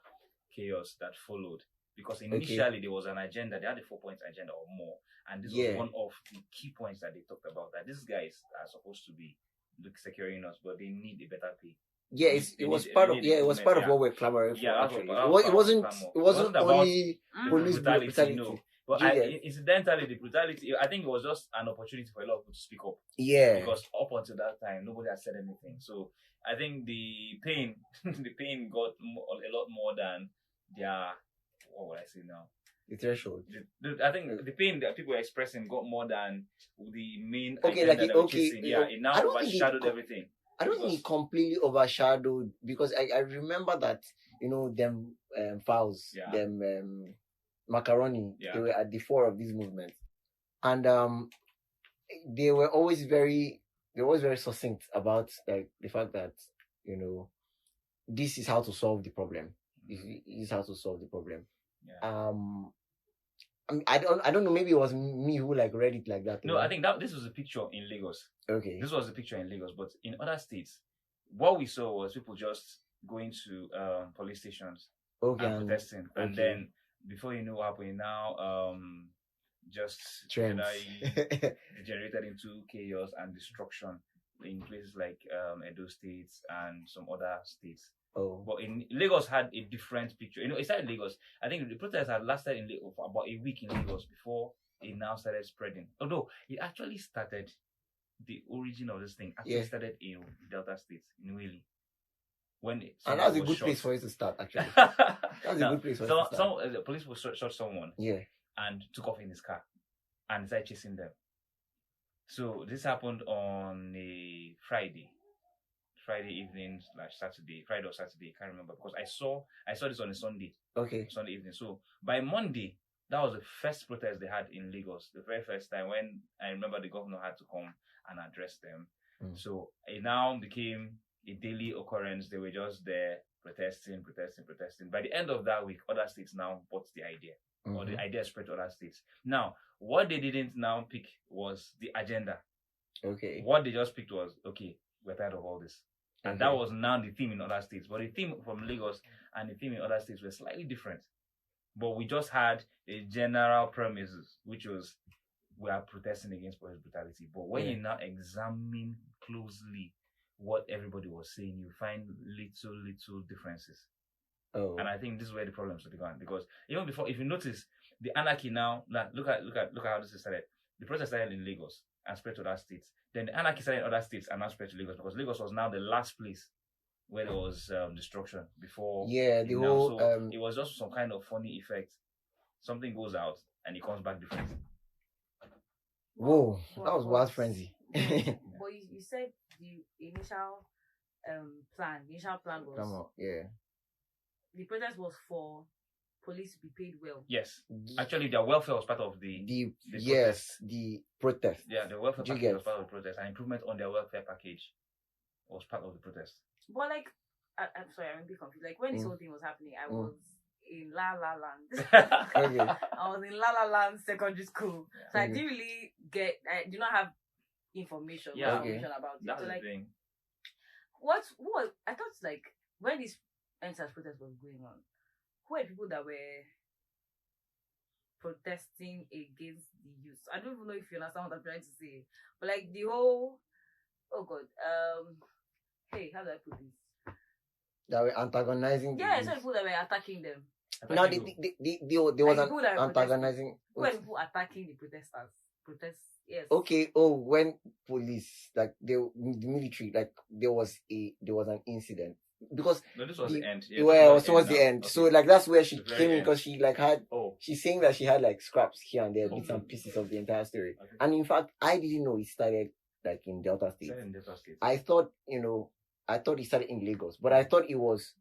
chaos that followed. Because initially there was an agenda, they had a 4-point agenda or more, and this was one of the key points that they talked about. That these guys are supposed to be securing us, but they need a better pay. Yeah, it was part of what we're clamoring for. Yeah, it wasn't only police brutality. No. But incidentally, the brutality, I think it was just an opportunity for a lot of people to speak up. Yeah. Because up until that time, nobody had said anything. So I think the pain got a lot more than their, what would I say now? The threshold. I think the pain that people were expressing got more than the main chasing. It now overshadowed everything. I don't think it completely overshadowed, because I remember that, them fouls, them macaroni, they were at the fore of these movements. And they were always very succinct about like the fact that, this is how to solve the problem. This is how to solve the problem. Yeah. I don't know, maybe it was me who like read it like that. No, I think this was a picture in Lagos. Okay. This was a picture in Lagos, but in other states, what we saw was people just going to police stations and protesting. Okay. And then before you know what happened now, just degenerated into chaos and destruction in places like Edo states and some other states. Oh. But in Lagos had a different picture. It started in Lagos. I think the protests had lasted in Lagos for about a week in Lagos before it now started spreading. Although it actually started, the origin of this thing actually started in Delta State, in Wheelie. And that's a good place for it to start, actually. That's a good place for it to start. The police shot someone and took off in his car and started chasing them. So this happened on a Friday evening / Saturday, Friday or Saturday, I can't remember, because I saw this on a Sunday. Okay. Sunday evening. So by Monday, that was the first protest they had in Lagos, the very first time, when I remember the governor had to come and address them. So it now became a daily occurrence. They were just there protesting. By the end of that week, other states now bought the idea, or the idea spread to other states. Now, what they didn't now pick was the agenda. Okay. What they just picked was, okay, we're tired of all this. And that was now the theme in other states. But the theme from Lagos and the theme in other states were slightly different. But we just had a general premises, which was, we are protesting against police brutality. But when you now examine closely what everybody was saying, you find little differences. Oh. And I think this is where the problems are begun. Because even before, if you notice, the anarchy now, look at how this is started. The protest started in Lagos and spread to other states. Then the anarchy started in other states and now spread to Lagos, because Lagos was now the last place where there was destruction before. Yeah, the whole. So it was just some kind of funny effect. Something goes out and it comes back different. Whoa, that was wild frenzy. But you said the initial plan was. The protest was for police to be paid well. Yes. Actually, their welfare was part of the protest. Yeah, the welfare package was part of the protest. An improvement on their welfare package was part of the protest. But like, I'm sorry, I'm a bit confused. Like when this whole thing was happening, I was in La La Land. I was in La La Land secondary school, so I didn't really I do not have information about it. That's so the like, thing. I thought like when this NSAS protest was going on, who were people that were protesting against the youth? I don't even know if you understand what I'm trying to say, but like the whole, hey, how do I put this? That were antagonizing. Yeah, some people that were attacking them. No, they was antagonizing. Who were people attacking the protesters? Yes. Okay. Oh, when police, like the military, like there was an incident. Because this was the end. Yeah, well, towards the end. Okay. So like that's where she came in, because she like had she's saying that she had like scraps here and there, bits and pieces of the entire story. Okay. And in fact, I didn't know it started like in Delta State. Started in Delta State. I thought it started in Lagos, but I thought it was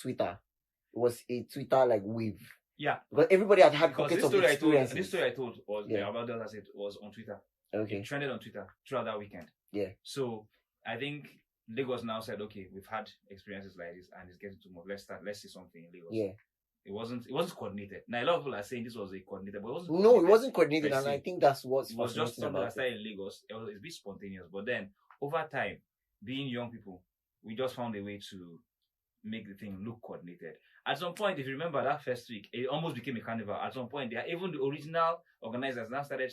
Twitter. It was a Twitter like wave. Yeah. Because everybody had Because pockets this of story experiences. this story I told was Yeah. about Delta State was on Twitter. Okay. It trended on Twitter throughout that weekend. Yeah. So I think Lagos now said, okay, we've had experiences like this and it's getting too much. Let's see something in Lagos. Yeah. It wasn't coordinated. Now a lot of people are saying this was a coordinated, but it wasn't. No, it wasn't coordinated, per and se. I think that's what's It was just fascinating something about that started in Lagos. It's a bit spontaneous, but then over time, being young people, we just found a way to make the thing look coordinated. At some point, if you remember that first week, it almost became a carnival. At some point, even the original organizers now started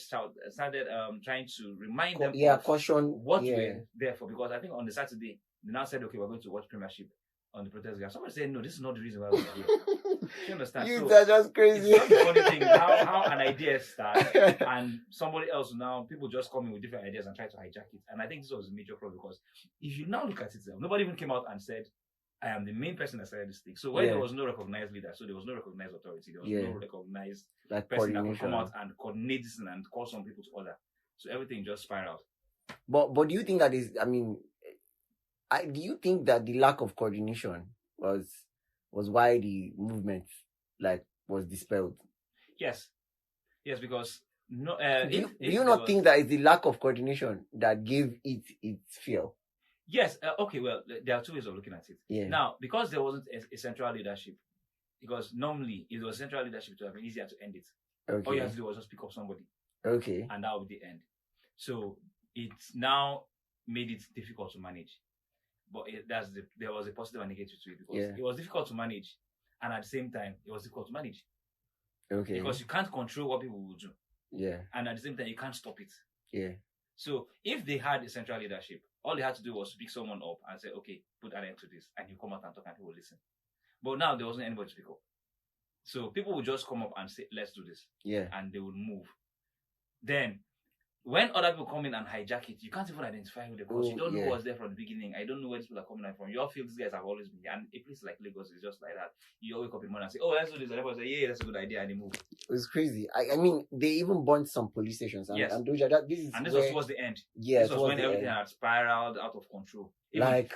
trying to remind them of caution what we're there for. Because I think on the Saturday, they now said, okay, we're going to watch Premiership on the protest ground. Somebody said, no, this is not the reason why we're here. You understand? You So are just crazy. it's just a funny thing how an idea starts and somebody else now, people just come in with different ideas and try to hijack it. And I think this was a major problem because if you now look at it, nobody even came out and said, I am the main person that started this thing. So when there was no recognized leader, so there was no recognized authority, there was no recognized person that could come out and coordinate this and call some people to order. So everything just spiraled. But do you think that is? I mean, do you think that the lack of coordination was why the movement was dispelled? Yes, because no. Do you not think that it's the lack of coordination that gave it its feel? Yes. Okay. Well, there are two ways of looking at it. Yeah. Now, because there wasn't a central leadership, because normally if there was central leadership, it would have been easier to end it. Okay. All you have to do was just pick up somebody. Okay. And that would be the end. So it's now made it difficult to manage. But there was a positive and negative to it because it was difficult to manage, and at the same time, it was difficult to manage. Okay. Because you can't control what people will do. Yeah. And at the same time, you can't stop it. Yeah. So if they had a central leadership, all they had to do was to pick someone up and say, okay, put an end to this. And you come out and talk and people will listen. But now there wasn't anybody to pick up. So people would just come up and say, let's do this. Yeah. And they would move. Then, when other people come in and hijack it, you can't even identify who they because you don't know who was there from the beginning. I don't know where these people are coming from. You all feel these guys have always been here. And a place like Lagos is just like that. You all wake up in the morning and say, oh, let's do this. And everybody say, yeah, that's a good idea. And they move. It was crazy. I mean, they even burnt some police stations. And, and this was towards the end. Yeah, this was when everything had spiraled out of control. Even,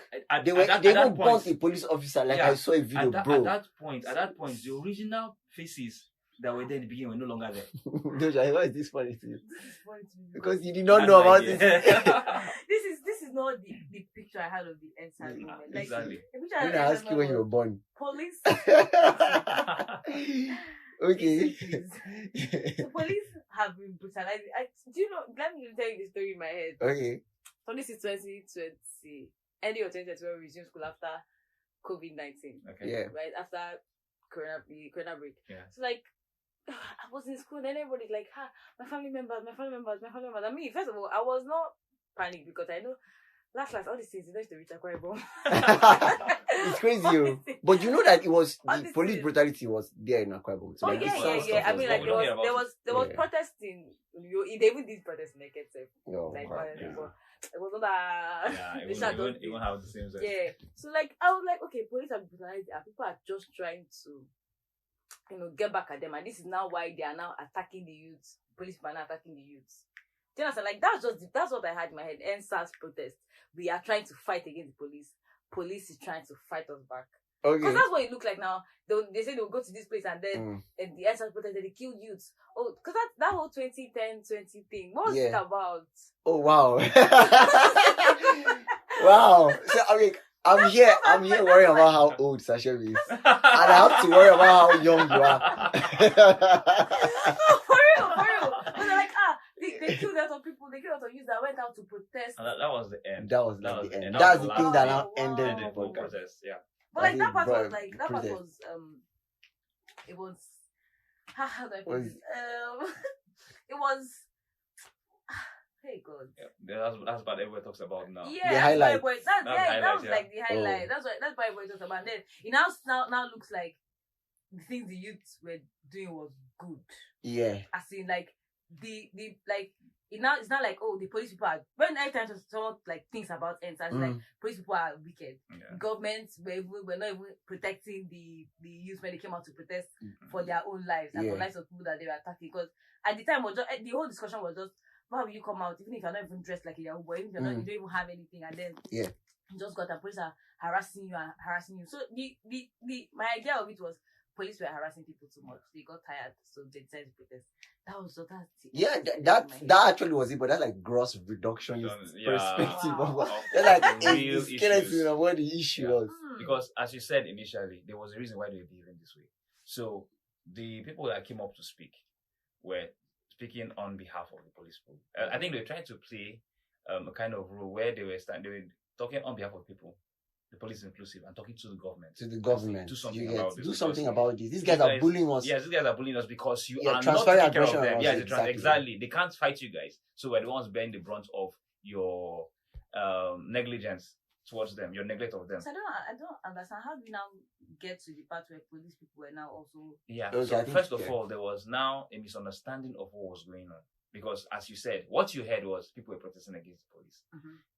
they even burnt a police officer. I saw a video, bro. At that point, the original faces that were there in the beginning were no longer there. Doja, why is this funny to you? This is funny to me. Because you did not know about it. This is not the picture I had of the SARS movement. Exactly. I'm gonna ask you when you were born. Police. Okay. The police have been brutalized. Do you know? Let me tell you the story in my head. Okay. So this is 2020, end of 2020, when we resumed school after COVID-19. Okay. Yeah. Right after Corona break. Yeah. So I was in school and then everybody's like, my family members. I mean, first of all, I was not panicked because I know last all these things, you know, it's the rich Aquarium. It's crazy, but you know that it was the police brutality was there in Aquarium. So yeah. I mean, there was protesting. They even did protest in Naked Safe. It was not that. Yeah, it won't have the same sense. Yeah. So I was like, okay, police are brutalized. People are just trying to, get back at them, and this is now why they are now attacking the youths. Police are now attacking the youths. Do you understand? That's what I had in my head. NSAS protest. We are trying to fight against the police. Police is trying to fight us back. Okay. Because that's what it looked like now. They say they'll go to this place and then the NSAS protest, they kill youths. Oh, because that whole 2010, 20 thing. What was it about? Oh, wow. Wow. So, I'm here worrying about how old Sasha is. And I have to worry about how young you are. For real. But they're like, they killed a lot of people. They killed a lot of youths that went out to protest. And that was the end. That was the end. That's the thing that now ended the podcast. podcast. Yeah. But that part was it was how do I put this? It was hey God. Yeah, that's what everyone talks about now. Yeah, the highlight. That was like the highlight. That's why everyone talks about. And then it now looks like the things the youths were doing was good. Yeah. As in it's not like the police people are when anytime someone thinks about NSAS police people are wicked. Yeah. Governments were not even protecting the youth when they came out to protest for their own lives and for lives of people that they were attacking. Because at the time the whole discussion was just why will you come out even if you're not even dressed like a Yahoo boy, even if you're not, you don't even have anything, and then you just got and police are harassing you and harassing you. So my idea of it was police were harassing people too much. They got tired, so they decided to protest. That actually was it, but that's like gross reductionist perspective of what that's like real the skeleton of what the issue was. Because as you said initially, there was a reason why they were behaving this way. So the people that came up to speak were speaking on behalf of the police. I think they were trying to play a kind of role where they were talking on behalf of people, the police inclusive, and talking to the government. Do something about this. Do something about this. These guys are bullying us. Yes, these guys are bullying us because you are not taking care of them. Yeah, exactly. They can't fight you guys. So we're the ones bearing the brunt of your negligence towards them, your neglect of them. So I don't understand. How do we now get to the part where police people were now also... Yeah, so first of all, there was now a misunderstanding of what was going on. Because as you said, what you heard was people were protesting against the police.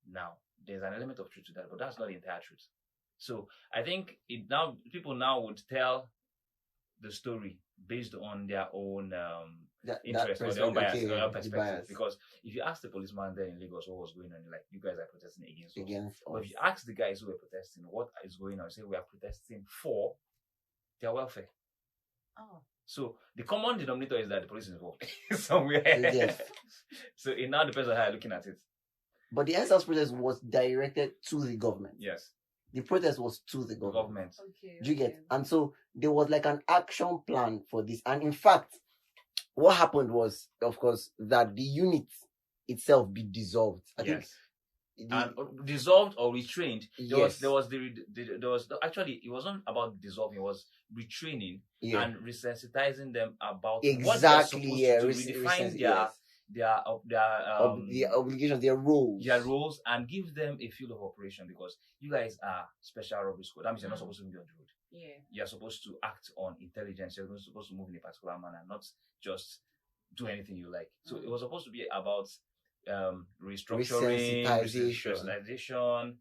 Now, there's an element of truth to that, but that's not the entire truth. So I think people now would tell the story based on their own interest or their own bias, their own perspective. Because if you ask the policeman there in Lagos what was going on, like, you guys are protesting against us. But if you ask the guys who were protesting what is going on, say we are protesting for their welfare. So the common denominator is that the police is involved somewhere. So it now depends on how you're looking at it. But the SARS protest was directed to the government. Yes. The protest was to the government. Okay. Do you get? And so there was like an action plan for this. And in fact, what happened was, of course, that the unit itself be dissolved. I think and dissolved or retrained. There was actually, it wasn't about dissolving, it was retraining and resensitizing them about what they're supposed to do, redefine their obligations, their roles, and give them a field of operation, because you guys are special robbery squad. That means you're not supposed to be on the road. Yeah. You're supposed to act on intelligence. You're supposed to move in a particular manner, not just do anything you like. So it was supposed to be about restructuring, resensitization,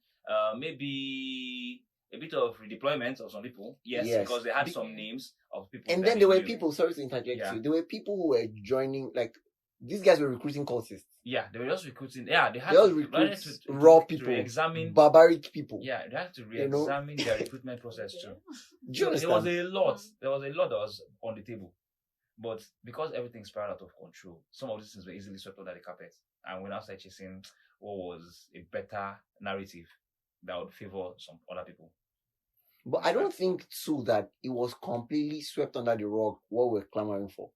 maybe a bit of redeployment of some people. Yes, because they had some names of people. And then there were people, sorry to interject you, there were people who were joining, like, these guys were recruiting cultists. Yeah, they were just recruiting. Yeah, they had to recruit raw people, examine barbaric people. Yeah, they had to re-examine their recruitment process too. Do you understand? There was a lot that was on the table. But because everything spiraled out of control, some of these things were easily swept under the carpet. And we now started chasing what was a better narrative that would favor some other people. But I don't think, too, that it was completely swept under the rug what we're clamoring for.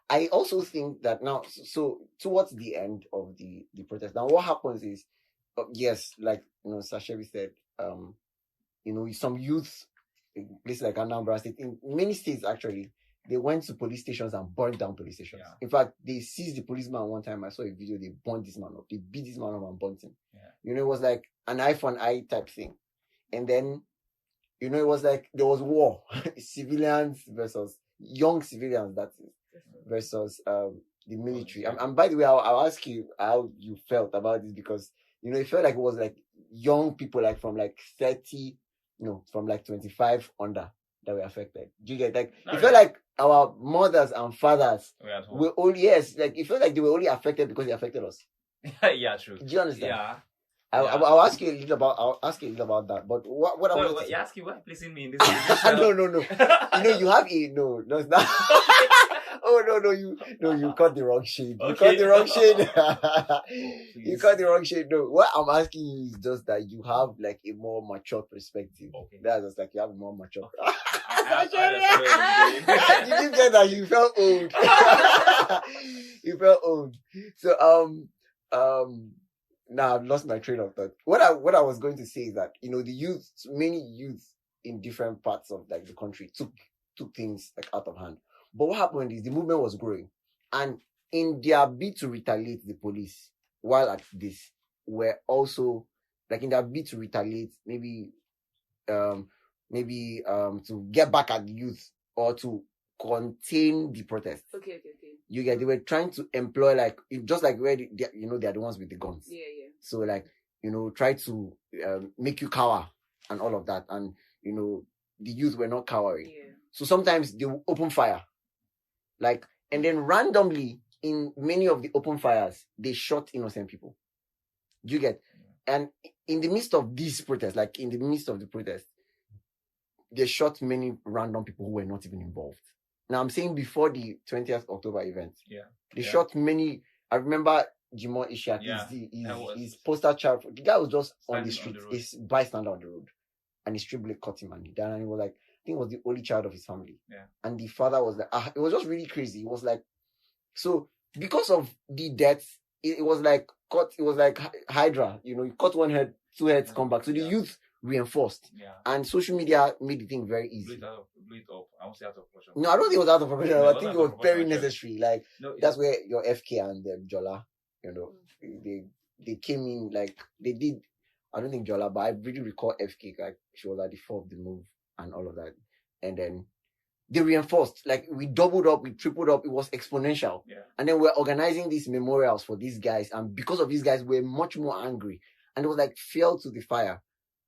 I also think that now, so towards the end of the protest, now what happens is, yes, like, Shebbs said, some youth, in places like Anambra State, in many states actually, they went to police stations and burned down police stations. Yeah. In fact, they seized the policeman one time. I saw a video, they burned this man up. They beat this man up and burnt him. Yeah. It was like an eye for an eye type thing. And then, it was like there was war. Civilians versus young civilians, that is, versus the military. And by the way, I'll ask you how you felt about this, because, it felt like it was like young people, like from like 30, from like 25 under, that were affected. Do you get, like, it felt like our mothers and fathers were only, it felt like they were only affected because they affected us. Yeah, true. Do you understand? Yeah. I'll ask you a little about that. But what I want to say, you're asking why placing me in this position? No. You have a no, it's not. Oh no, you cut the wrong shade. You cut the wrong shade. You cut the wrong shade. No, what I'm asking you is just that you have like a more mature perspective. Okay. That's just like you have a more mature. You didn't say that you felt old. You felt old. So now I've lost my train of thought. What I was going to say is that many youth in different parts of like the country took things like out of hand. But what happened is the movement was growing, and in their bid to retaliate, the police, while at this, were also like in their bid to retaliate, maybe to get back at the youth or to contain the protest. Okay. They were trying to employ just like where they're the ones with the guns. Yeah. So like try to make you cower and all of that, and the youth were not cowering. Yeah. So sometimes they will open fire. And then randomly, in many of the open fires, they shot innocent people. Do you get? And in the midst of these protests, like in the midst of the protest, they shot many random people who were not even involved. Now I'm saying before the 20th October event, they shot many. I remember Jimoh Ishak, his poster child. The guy was just on the street, his bystander on the road, and his street bullet caught him, and he died. And he was like, I think it was the only child of his family. Yeah. And the father was like, it was just really crazy. It was like, so because of the deaths, it was like cut. It was like Hydra. You know, you cut one head, two heads come back. So the youth reinforced. Yeah. And social media made the thing very easy. Blew it up. I won't say out of proportion. No, I don't think it was out of proportion. I think it was very necessary. Like, that's where your FK and Jola, you know, they came in, like, they did. I don't think Jola, but I really recall FK, like, she was at the fore of the move and all of that. And then they reinforced, like, we doubled up, we tripled up, it was exponential. Yeah. And then we're organizing these memorials for these guys. And because of these guys, we're much more angry. And it was like fuel to the fire.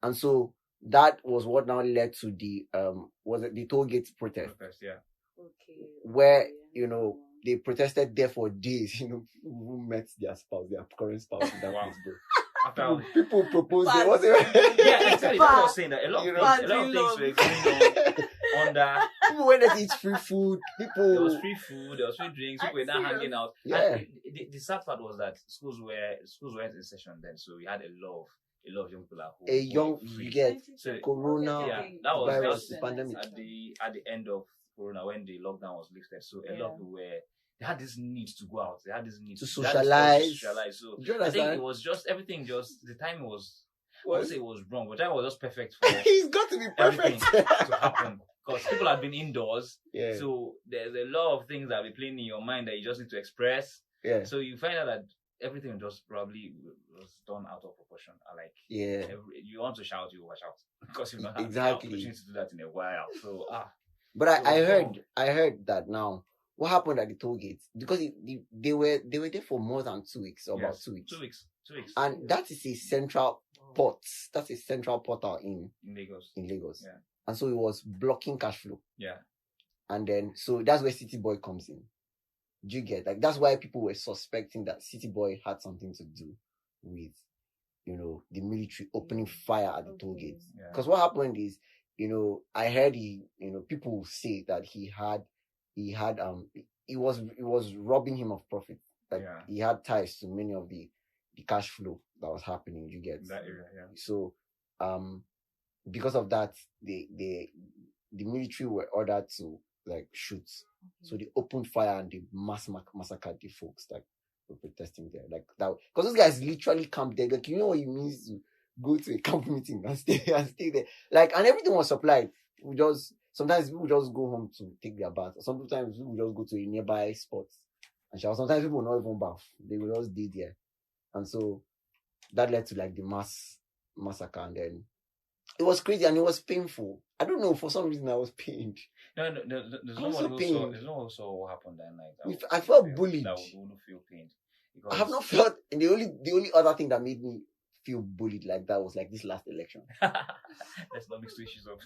And so that was what now led to the the toll gate protest. Yeah. Okay. Where, you know, they protested there for days, you know, who met their spouse, their current spouse in that place, bro. People proposed there. Was it? Yeah, exactly. That's what I was saying, that a lot of things were going on under. People went to eat free food. There was free food, there was free drinks, people were not hanging out. Yeah. And the sad part was that schools weren't in session then, so we had a lot of young people at home. You get Corona, yeah, that was the pandemic. At the end of Corona, when the lockdown was lifted, so a lot of people they had this need to go out. They had this need to socialize. So I think it was just everything. Just the timing was. I won't say it was wrong, but that was just perfect for. He's got to be perfect to happen because people had been indoors. Yeah. So there's a lot of things that be playing in your mind that you just need to express. Yeah. So you find out that everything just probably was done out of proportion. Like, you want to shout, you overshout because you've not had the opportunity to do that in a while. So But I heard that now. What happened at the toll gates? Because they were there for more than 2 weeks, or about 2 weeks. 2 weeks. 2 weeks. And that is a central port. That's a central portal in Lagos. Yeah. Yeah. And so it was blocking cash flow. Yeah. And then so that's where City Boy comes in. Do you get, like, that's why people were suspecting that City Boy had something to do with, you know, the military opening fire at the toll gates. Because what happened is, you know, I heard people say that he was robbing him of profit. Like he had ties to many of the cash flow that was happening. You get that area, yeah. So, because of that, the military were ordered to like shoot. So they opened fire and they massacred the folks that were protesting there. Like that, because those guys literally camped there. Like, you know what it means to go to a camp meeting and stay there. Like, and everything was supplied. Sometimes people just go home to take their bath. Sometimes people just go to a nearby spot and shower. Sometimes people will not even bath. They will just stay there. And so that led to like the massacre, and then it was crazy and it was painful. I don't know, for some reason I was pained. No, there's no one who saw what happened that night. I felt bullied. That wouldn't feel pained. I have not felt, and the only other thing that made me feel bullied like that was like this last election. Let's not mix two issues up.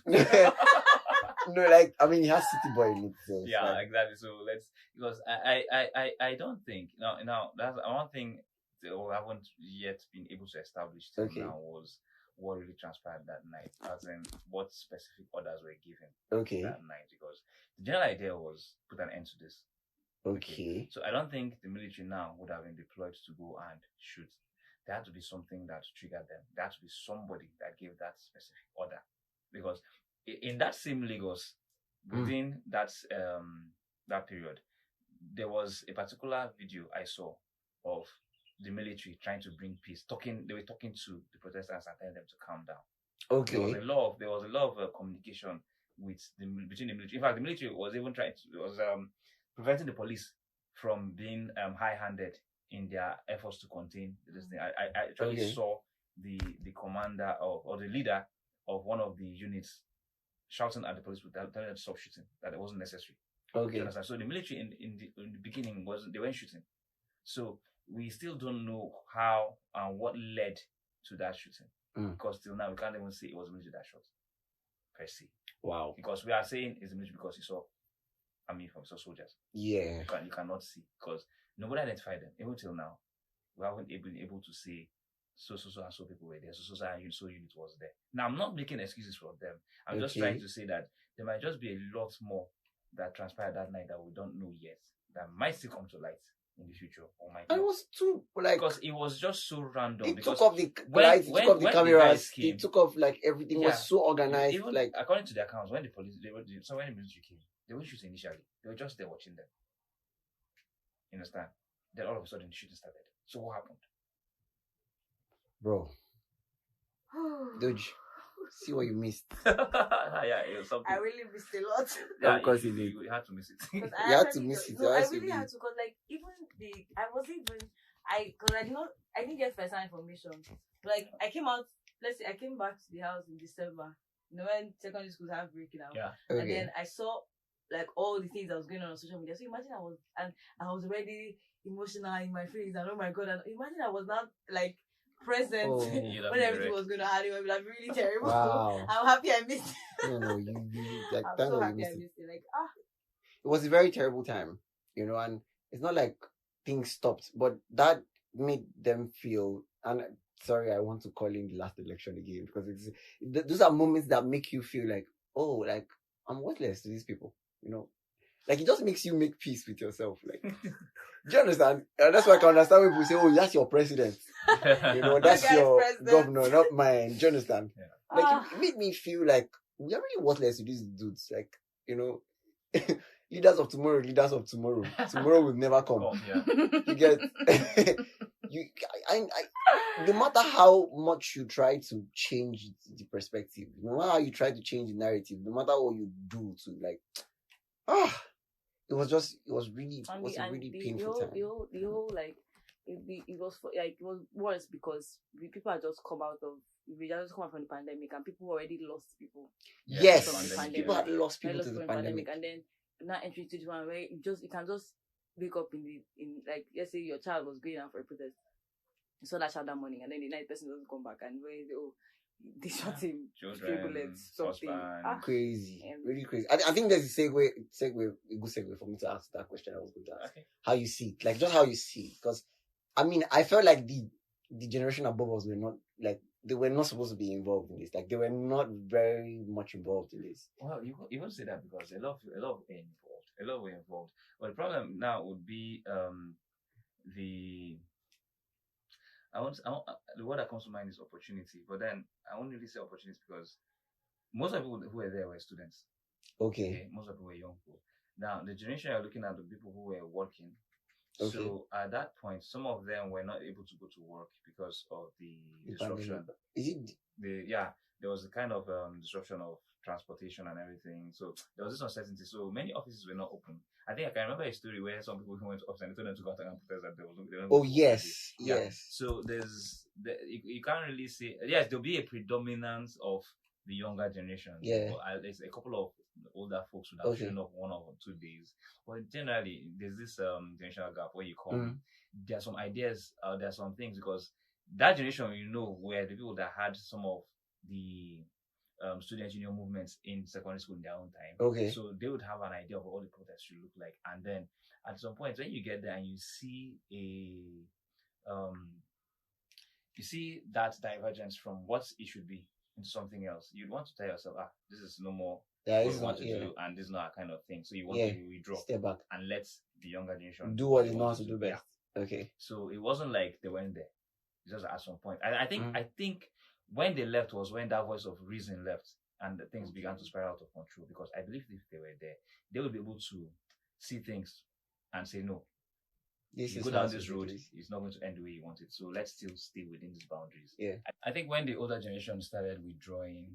No, like, I mean, he has City Boy in it. So yeah, like, exactly. So because I don't think, now that's one thing that we haven't yet been able to establish now was what really transpired that night, as in what specific orders were given that night, because the general idea was put an end to this. Okay. So I don't think the military now would have been deployed to go and shoot. There had to be something that triggered them. There had to be somebody that gave that specific order, because in that same Lagos, within that period, there was a particular video I saw of the military trying to bring peace. They were talking to the protesters and telling them to calm down. Okay. There was a lot of communication between the military. In fact, the military was even preventing the police from being high-handed in their efforts to contain this thing. I actually saw the commander or the leader of one of the units shouting at the police, telling them to stop shooting, that it wasn't necessary. Okay. So the military in the beginning they weren't shooting. So we still don't know how and what led to that shooting. Because till now we can't even say it was the military that shot per se. Wow. Because we are saying it's the military because he saw from soldiers. Yeah. You cannot see, because Nobody identified them. Even till now, we haven't been able to say so and so people were there, so and so unit was there. Now, I'm not making excuses for them. I'm just trying to say that there might just be a lot more that transpired that night that we don't know yet, that might still come to light in the future, or might not. It was too like because it was just so random. It took off the lights, it took off the cameras, it took off like everything was so organized. Even like according to the accounts, when the police, when the military came, they were shooting initially. They were just there watching them. You understand? Then all of a sudden the shooting started. So what happened? Bro, Doge, see what you missed. Yeah, it was something. I really missed a lot. Yeah, because you had to miss it. You had to miss it. No, I really had to, because like even I didn't get first hand information. Like I came out, let's say I came back to the house in December. You know, when secondary schools have breaking out. Yeah. Okay. And then I saw like all the things that was going on social media. So imagine I was already emotional in my feelings, and oh my god, and imagine I was not like present when everything was going to happen. It would have been really terrible. Wow. I'm happy I missed it. No, you like I'm thank so God happy you I missed it. missed it. Like It was a very terrible time, you know, and it's not like things stopped, but that made them feel, and sorry, I want to call in the last election again, because those are moments that make you feel like, oh, like I'm worthless to these people, you know, like it just makes you make peace with yourself. Like, do you understand? And that's why I can understand when people say, oh, that's your president, you know, that's your governor, not mine. Do you understand? Yeah. Like it made me feel like we are really worthless to these dudes, like, you know. Leaders of tomorrow. Tomorrow will never come. Oh, yeah. You get no matter how much you try to change the perspective, no matter how you try to change the narrative, no matter what you do to like, it was really painful time. The whole like it was worse because people had just come out of. We just come out from the pandemic, and people already lost people. Yes, people had lost people to the pandemic, and then now entering into one where you can just wake up in like, let's say your child was going out for a protest, you saw that child that morning, and then the night person doesn't come back, and they shot him, three bullets, something crazy, really crazy. I think there's a good segue for me to ask that question. I was going to ask how you see it, like just how you see it, because I mean I felt like the generation above us were not like. They were not supposed to be involved in this. Like they were not very much involved in this. Well, you won't say that because a lot were involved. But the problem now would be the word that comes to mind is opportunity. But then I won't really say opportunity because most of the people who were there were students. Okay. Most of them were young people. Now the generation you're looking at, the people who were working. Okay. So at that point, some of them were not able to go to work because of the disruption. Is it? There was a kind of disruption of transportation and everything. So there was this uncertainty. So many offices were not open. I think I can remember a story where some people who went to office and they told them to go out and protest that they were oh yes, yes. So you can't really say yes. There'll be a predominance of the younger generation. Yeah. There's a couple of older folks would have shown up 1 or 2 days. But generally, there's this generational gap where you come. There are some ideas, there are some things, because that generation, you know, were the people that had some of the student union movements in secondary school in their own time. Okay. So they would have an idea of what the protests should look like. And then at some point, when you get there and you see you see that divergence from what it should be into something else, you'd want to tell yourself, this is no more what we want to do, and this is not our kind of thing. So you want to withdraw, step back, and let the younger generation do what they know how to do best. Okay. So it wasn't like they weren't there. It's just at some point. I think when they left was when that voice of reason left, and the things began to spiral out of control. Because I believe if they were there, they would be able to see things and say, no, you go down this road, it's not going to end the way you want it. So let's still stay within these boundaries. Yeah. I think when the older generation started withdrawing,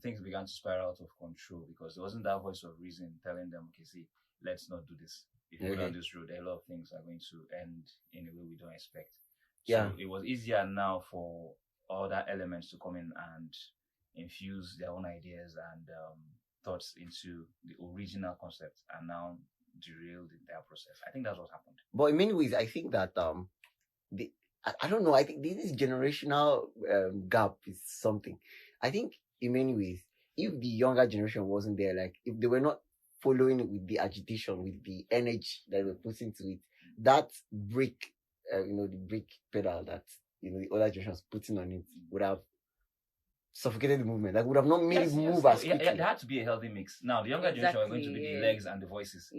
things began to spiral out of control, because there wasn't that voice of reason telling them, okay, see, let's not do this. If you go down this road, a lot of things are going to end in a way we don't expect. So it was easier now for other elements to come in and infuse their own ideas and thoughts into the original concept, and now derail the entire process. I think that's what happened. But in many ways, I think that I don't know. I think this generational gap is something. I think in many ways, if the younger generation wasn't there, like if they were not following it with the agitation, with the energy that they were put into it, that brake, the brake pedal that the older generation was putting on it would have suffocated the movement. Like would have not made it move as quickly. There had to be a healthy mix. Now the younger generation are going to be the legs and the voices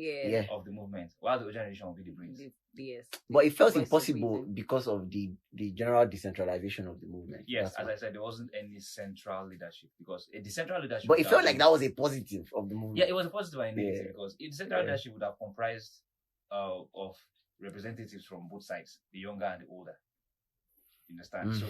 of the movement, while the older generation will be the brains. Yes. But it felt impossible because of the general decentralization of the movement. Yes, as I said, there wasn't any central leadership because a decentral leadership. But it felt like that was a positive of the movement. Yeah, it was a positive and a negative because a decentral leadership would have comprised of representatives from both sides, the younger and the older. You understand? So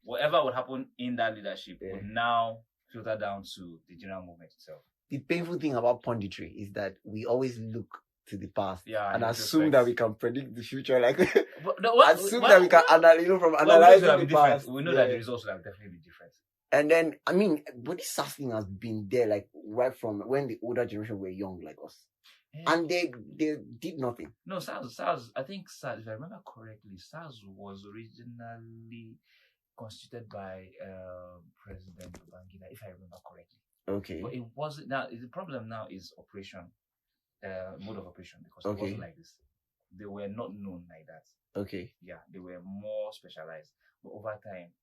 whatever would happen in that leadership would now filter down to the general movement itself. The painful thing about punditry is that we always look to the past and assume respect. that we can predict the future. Like, assume that we can analyze the past. We know that the results will have definitely be different. And then, but this SARS thing has been there, like, right from when the older generation were young, like us. Yeah. And they did nothing. No, SARS, I think SARS, if I remember correctly, SARS was originally constituted by President Babangida, if I remember correctly. Okay. But it wasn't. Now the problem now is operation, mode of operation, because it wasn't like this. They were not known like that. Okay. Yeah, they were more specialized. But over time,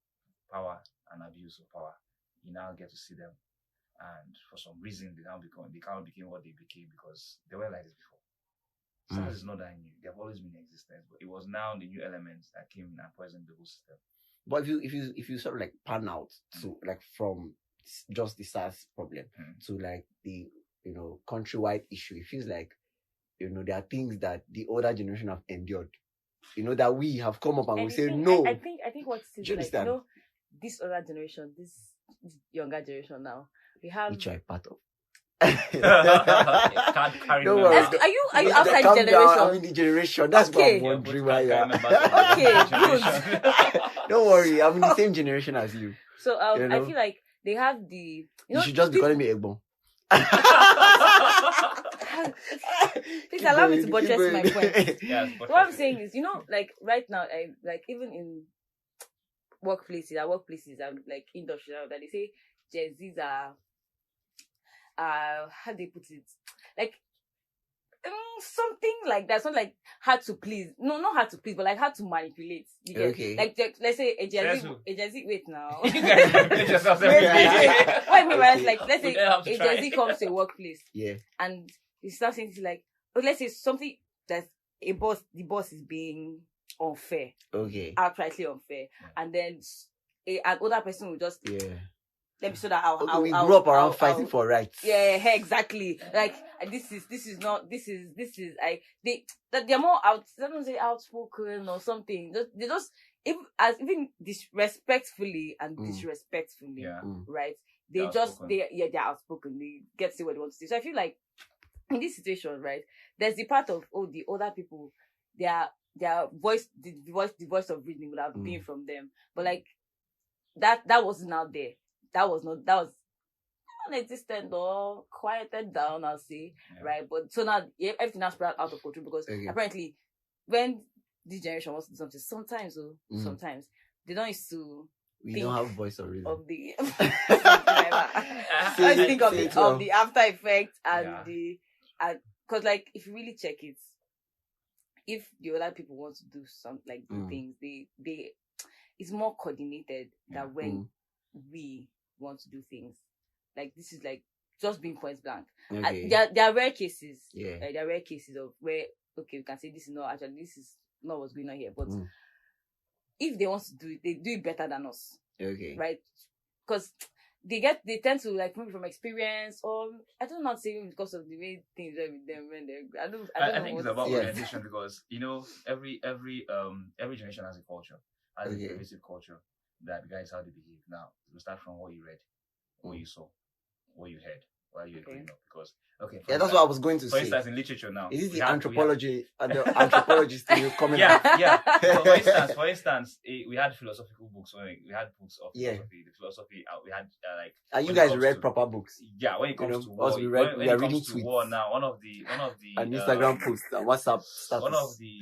power and abuse of power, you now get to see them, and for some reason they kind of became what they became because they weren't like this before. SARS is not that new. They have always been in existence, but it was now the new elements that came in and poisoned the whole system. But if you sort of like pan out to like from just the SARS problem to like the countrywide issue, it feels like there are things that the older generation have endured. That we have come up and we say no. I think what it is like, this older generation, this younger generation now, we have which I part of. Can't carry no worries. Are you outside generation? I'm in the generation. That's why I'm wondering why you are. Okay, good. Don't worry, I'm in the same generation as you. So I feel like they have the. You should just be calling me Egbon. Please allow me to buttress my point. Yes, what I'm saying is, like right now, even in workplaces and like industry, that they say Gen Zs are how do they put it? Like something like that. It's not like hard to please. No, not hard to please, but like hard to manipulate. You get? Okay. Like let's say a Gen Z. Wait now. You guys manipulate yourselves every day. What I mean by like, let's say a Gen Z comes to a workplace. Yeah. And you start saying like, let's say something that the boss is being unfair. Okay. Outrightly unfair. And then an older person will just let me so that we grew up around fighting for rights. Yeah, exactly. Like this is they're more outspoken or something. They just even disrespectfully and disrespectfully, right? They're outspoken. They get to say what they want to say. So I feel like in this situation, right, there's the part of the older people, their voice, the voice of reason would have been from them, but like that wasn't out there. That was non-existent or quieted down, I'll say, right? But so now everything has spread out of control because apparently when this generation wants to do something, sometimes they don't used to. We don't have voice of reason. Of the I think of the after effect and because like if you really check it, if the other people want to do some like do things, they it's more coordinated than when we want to do things. Like this is like just being point blank. Okay. There are rare cases. Yeah. There are rare cases of where we can say this is not what's going on here. But if they want to do it, they do it better than us. Okay. Right? Because they tend to like maybe from experience or I don't know say because of the way things are with them when they're I think it's about orientation because every generation has a culture, has a pervasive culture that guides how they behave. Now we start from what you read, what you saw, what you heard while you were growing up. Because that's what I was going to say. For instance, in literature now, is this the anthropologist coming? Yeah. So for instance, we had philosophical books. We had books of philosophy. The philosophy we had like. And you guys read proper books. Yeah, when it comes to war, we are reading tweets. War now, one of the and Instagram posts and WhatsApp status. One of the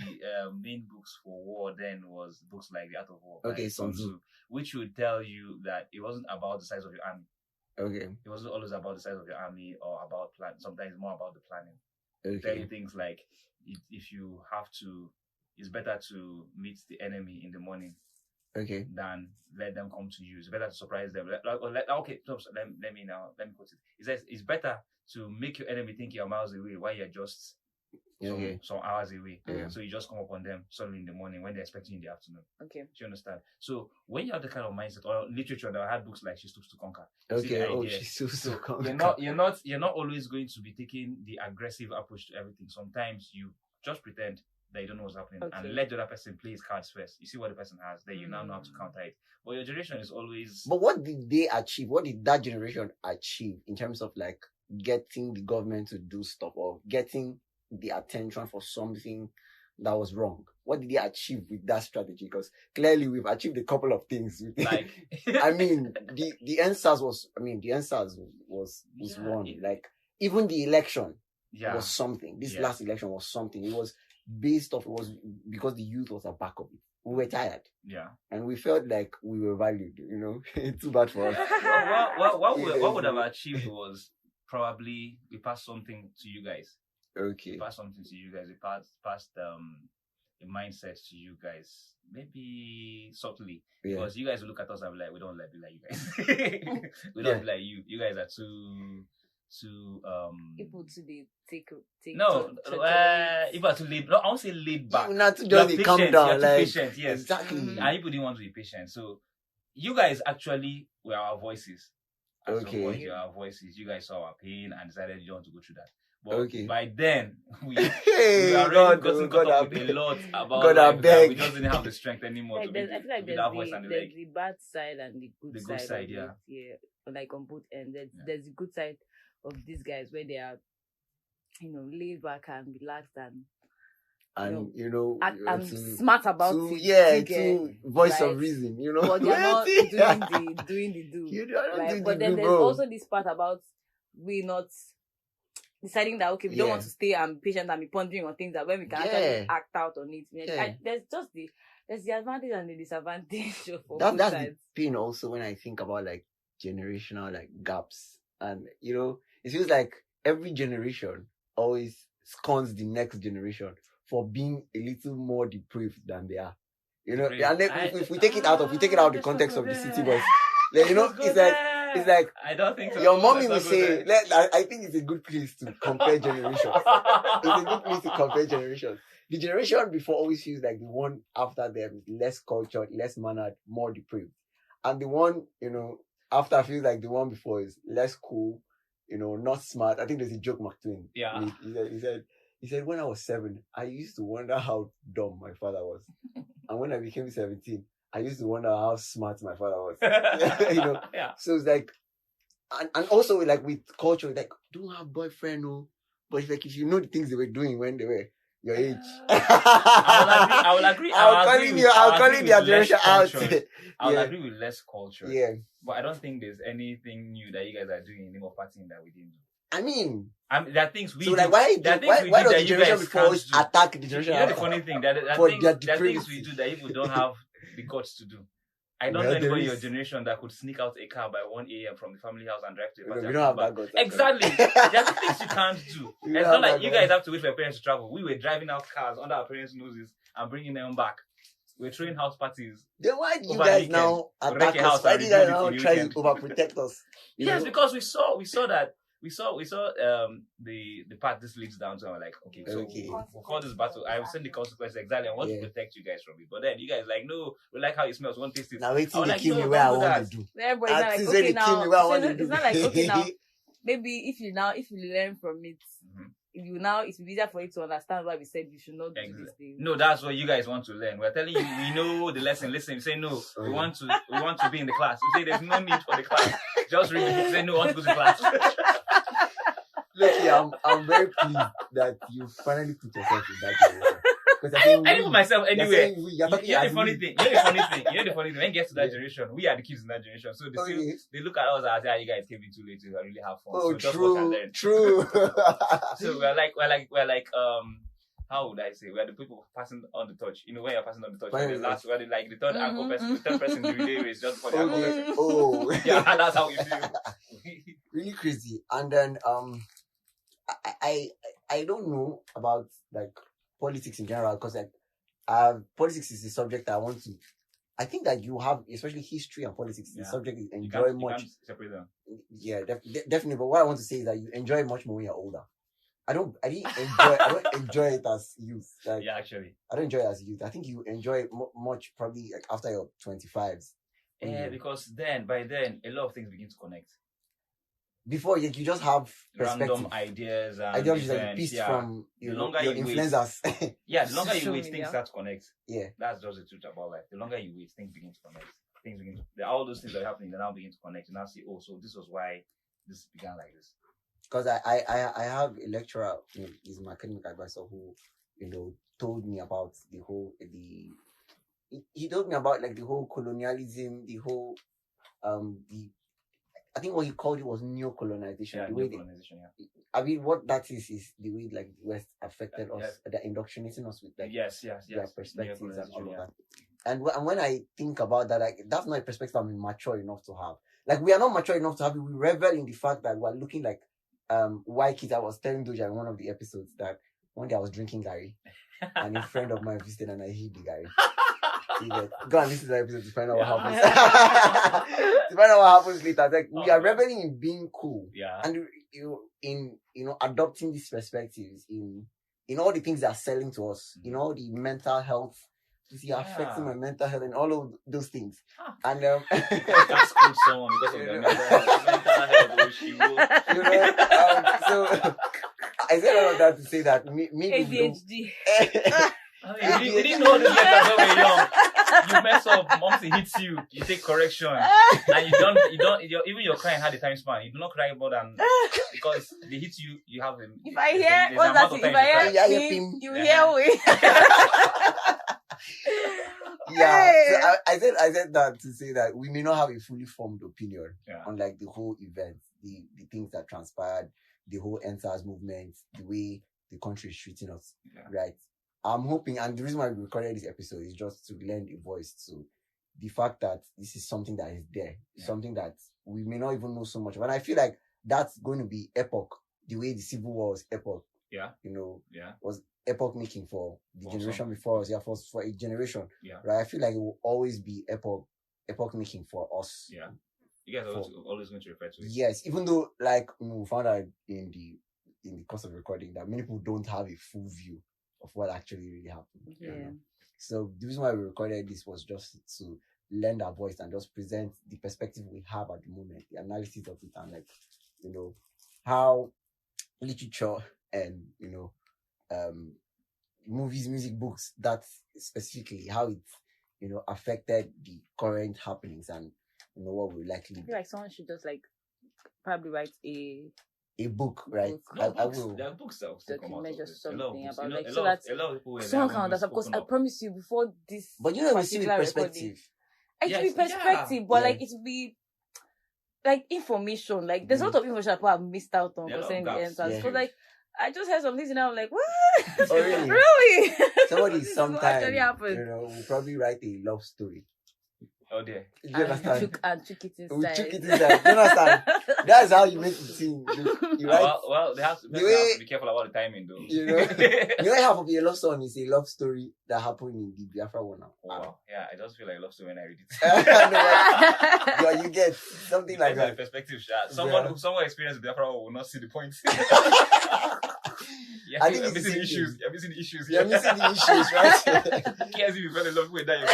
main books for war then was books like The Art of War. Okay, Sun Tzu, which would tell you that it wasn't about the size of your army. Okay. It wasn't always about the size of your army or about plan. Sometimes more about the planning. Okay. Tell you things like if you have to it's better to meet the enemy in the morning Okay. than let them come to you. It's better to surprise them. Okay, so let me quote it. It says it's better to make your enemy think you're miles away while you're just some hours away. Yeah. So you just come upon them suddenly in the morning when they're expecting you in the afternoon. Okay. Do you understand? So when you have the kind of mindset or literature that I had books like She Stoops to Conquer. Okay. Oh, She Stoops to Conquer. You're not always going to be taking the aggressive approach to everything. Sometimes you just pretend that you don't know what's happening and let the other person play his cards first. You see what the person has, then you now know how to counter it. But your generation is always. But what did they achieve? What did that generation achieve in terms of like getting the government to do stuff or getting the attention for something that was wrong? What did they achieve with that strategy? Because clearly we've achieved a couple of things. Like, I mean, the NSAS was one. Like even the election was something. This last election was something. It was based off. It was because the youth was a back of it. We were tired. Yeah. And we felt like we were valued. Too bad for us. What would have achieved was probably we passed something to you guys. Okay. Pass something to you guys. We passed a mindset to you guys. Maybe subtly. Yeah. Because you guys will look at us and be like, we don't be like you guys. We don't be like you. You guys are too people to be take no people are too laid. No, I won't say laid back. You're not to just calm down. You're like patient, yes. Exactly. And people didn't want to be patient. So you guys actually were our voices. At some point, you were our voices. You guys saw our pain and decided you don't want to go through that. But by then, we already gotten caught up with a lot about life that we just didn't have the strength anymore to be with our voice and there's the bad side and the good side. Yeah. Like on both ends. There's the good side of these guys where they are, laid back and relaxed and smart about it. Yeah, to voice of reason, But they're not doing the do. Right? But then there's also this part about we not deciding that we don't want to stay and patient and be pondering on things that when we can actually act out on it. There's the advantage and the disadvantage of that's both sides. the thing also when I think about like generational like gaps, and it feels like every generation always scorns the next generation for being a little more depraved than they are. And then if we take it out of the context of the city boys, it's like I don't think so. Your mommy will say, I think it's a good place to compare generations. It's a good place to compare generations. The generation before always feels like the one after them is less cultured, less mannered, more depraved. And the one, after feels like the one before is less cool, not smart. I think there's a joke Mark Twain. Yeah. He said, when I was 7, I used to wonder how dumb my father was. And when I became 17, I used to wonder how smart my father was. Yeah. So it's like, and also like with culture, like, don't have boyfriend, no. But if you know the things they were doing when they were your age. I will agree. I'll call you their generation out. I will agree with less culture. Yeah. But I don't think there's anything new that you guys are doing in the name of partying that we didn't do. I mean, there are things we so do. like why does the generation before always attack the generation after? The funny thing there are things we do that people don't have the guts to do. I don't know anybody in your generation that could sneak out a car by 1 a.m. from the family house and drive to a party. We don't have that guts. Exactly. There are things you can't do. It's not like you guys have to wait for your parents to travel. We were driving out cars under our parents' noses and bringing them back. We're throwing house parties. Then why do you guys now attack us? Why do you guys now try to overprotect us? Yes, because we saw that. We saw the path this leads down to. I'm like, okay, so we'll call this battle. I will send the consequences exactly. I want to protect you guys from it. But then you guys like, no, we like how it smells. One taste it. Now wait till they kill me where I want to do. Everybody's not like, okay now. It's not like, okay now. Maybe if you learn from it, it will be easier for you to understand why we said you should not do this thing. No, that's what you guys want to learn. We're telling you, we know the lesson. Listen, say no. We want to be in the class. We say there's no need for the class. Just read it. Say no, we want to go to class. Look, I'm very pleased that you finally put yourself in that generation. I didn't put myself anywhere. You're the funny thing. You know the funny thing. When you get to that generation, we are the kids in that generation. So they look at us as, you guys came in too late to really have fun. Oh, so just true, watch and learn. True. So we're like how would I say? We're the people passing on the torch. When you're passing on the torch, we're the third anchor person, the third person in the relay race just for the anchor person. Oh, yeah, that's how we feel. Really crazy. And then I don't know about like politics in general, because like politics is a subject I want to. I think that you have, especially history and politics, is a subject you enjoy You much. can't separate them. Yeah, definitely. But what I want to say is that you enjoy it much more when you're older. I don't enjoy it as youth. Like, Yeah, actually. I don't enjoy it as youth. I think you enjoy it much probably like after your 25s. Because by then, a lot of things begin to connect. Before you just have random ideas and ideologies that you pieced from your influencers. The longer you wait, things start to connect. Yeah, that's just the truth about life. The longer you wait, things begin to connect. All those things that are happening, they now begin to connect. And now see, oh, so this was why this began like this. Because I have a lecturer, he's my academic advisor, who told me about he told me about like the whole colonialism, the whole I think what he called it was neo-colonization. Yeah, neo-colonization, I mean, what that is the way like the West affected us. They're indoctrinating us with like their perspectives and all of that. And when I think about that, like that's not a perspective I'm mature enough to have. Like we are not mature enough to have it. We revel in the fact that we're looking like white kids. I was telling Doja in one of the episodes that one day I was drinking Gary, and a friend of mine visited and I hid the Gary. Go and listen to the episode to find out what happens. To find out what happens later. Like we are reveling in being cool. Yeah. And in adopting these perspectives in all the things that are selling to us, in all the mental health, you see affecting my mental health and all of those things. And can't school someone because of their mental health. So I said all of that to say that maybe ADHD. You didn't know this letters when we were young. You mess up, momsy hits you, you take correction, and you don't, even your crying had a time span. You do not cry more than, because they hit you, you have them. If I hear, what's that? If I hear him, you hear me. Yeah, so I said that to say that we may not have a fully formed opinion on like the whole event, the things that transpired, the whole SARS movement, the way the country is treating us, right? I'm hoping, and the reason why we recorded this episode is just to lend a voice to the fact that this is something that is there, something that we may not even know so much. But I feel like that's going to be epoch, the way the Civil War was epoch. Was epoch making for the generation before us. For a generation. Right. I feel like it will always be epoch making for us. Yeah. You guys are always going to refer to it. Yes, even though like we found out in the course of recording that many people don't have a full view of what actually really happened. Yeah. So the reason why we recorded this was just to lend our voice and just present the perspective we have at the moment, the analysis of it, and like how literature and movies, music, books, that specifically how it affected the current happenings and what we likely. I feel like someone should just like probably write a book, right? I will. There are books that will come out. Measure something about like so that a lot of people someone can understand. Of course, I promise you before this. But you know, we see the perspective. It will be perspective, but like it will be like information. Like there's a lot of information people have missed out on concerning the answers. So like I just heard some things and I'm like, what? Oh, really? Really? Somebody sometime will probably write a love story. Oh dear. You understand? And chuck it inside. We chuck it inside. You understand? That's how you make the scene. You write, well, they have to be careful about the timing, though. Half of your love song is a love story that happened in the Biafra war now. Wow. Yeah, I just feel like love story when I read it. You get something like that. Perspective shot. Someone who experienced Biafra war will not see the point. I think you're missing the issues. You're missing the issues. You're missing the issues, right? Who cares if you fell in love with that?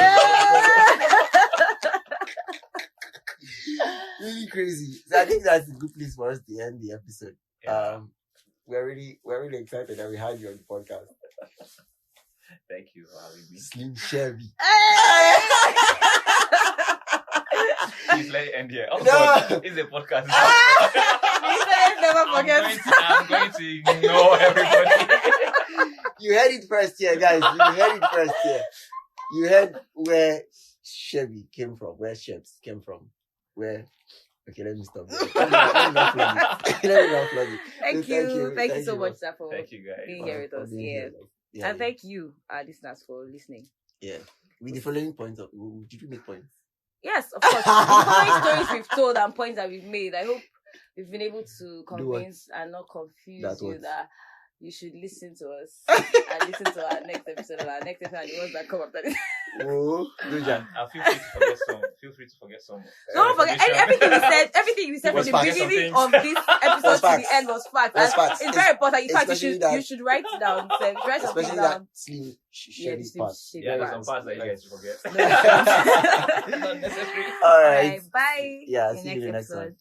Really crazy. So I think that's a good place for us to end the episode. Yeah. We're really excited that we had you on the podcast. Thank you for having me. Slim Chevy. Please let it end here. Oh God, it's a podcast. Never forget. I'm going to ignore everybody. You heard it first here, guys. You heard it first here. You heard where Chevy came from, where Shebbs came from. Where? Okay, let me stop. Let me not plug it. Thank you so much, sir, for thank you guys being here with us. And thank you, our listeners, for listening. Yeah. With the following points, did you make points? Yes, of course. With the following stories we've told and points that we've made, I hope we've been able to convince and not confuse you that you should listen to us and listen to our next episode and the ones that come after this. Oh, Dujan. Feel free to forget some. Feel free to forget some. Don't forget everything we said. Everything we said from Was the facts. beginning of this episode to facts. the end was facts. Was And facts. it's very important. In fact, Especially you should write it down. Write something Especially that down. slim Yeah, Chevy the pass. slim Yeah, there's parts. some parts that you guys forget. No. Not necessary. All right. Bye. Yeah, In see you in the next one.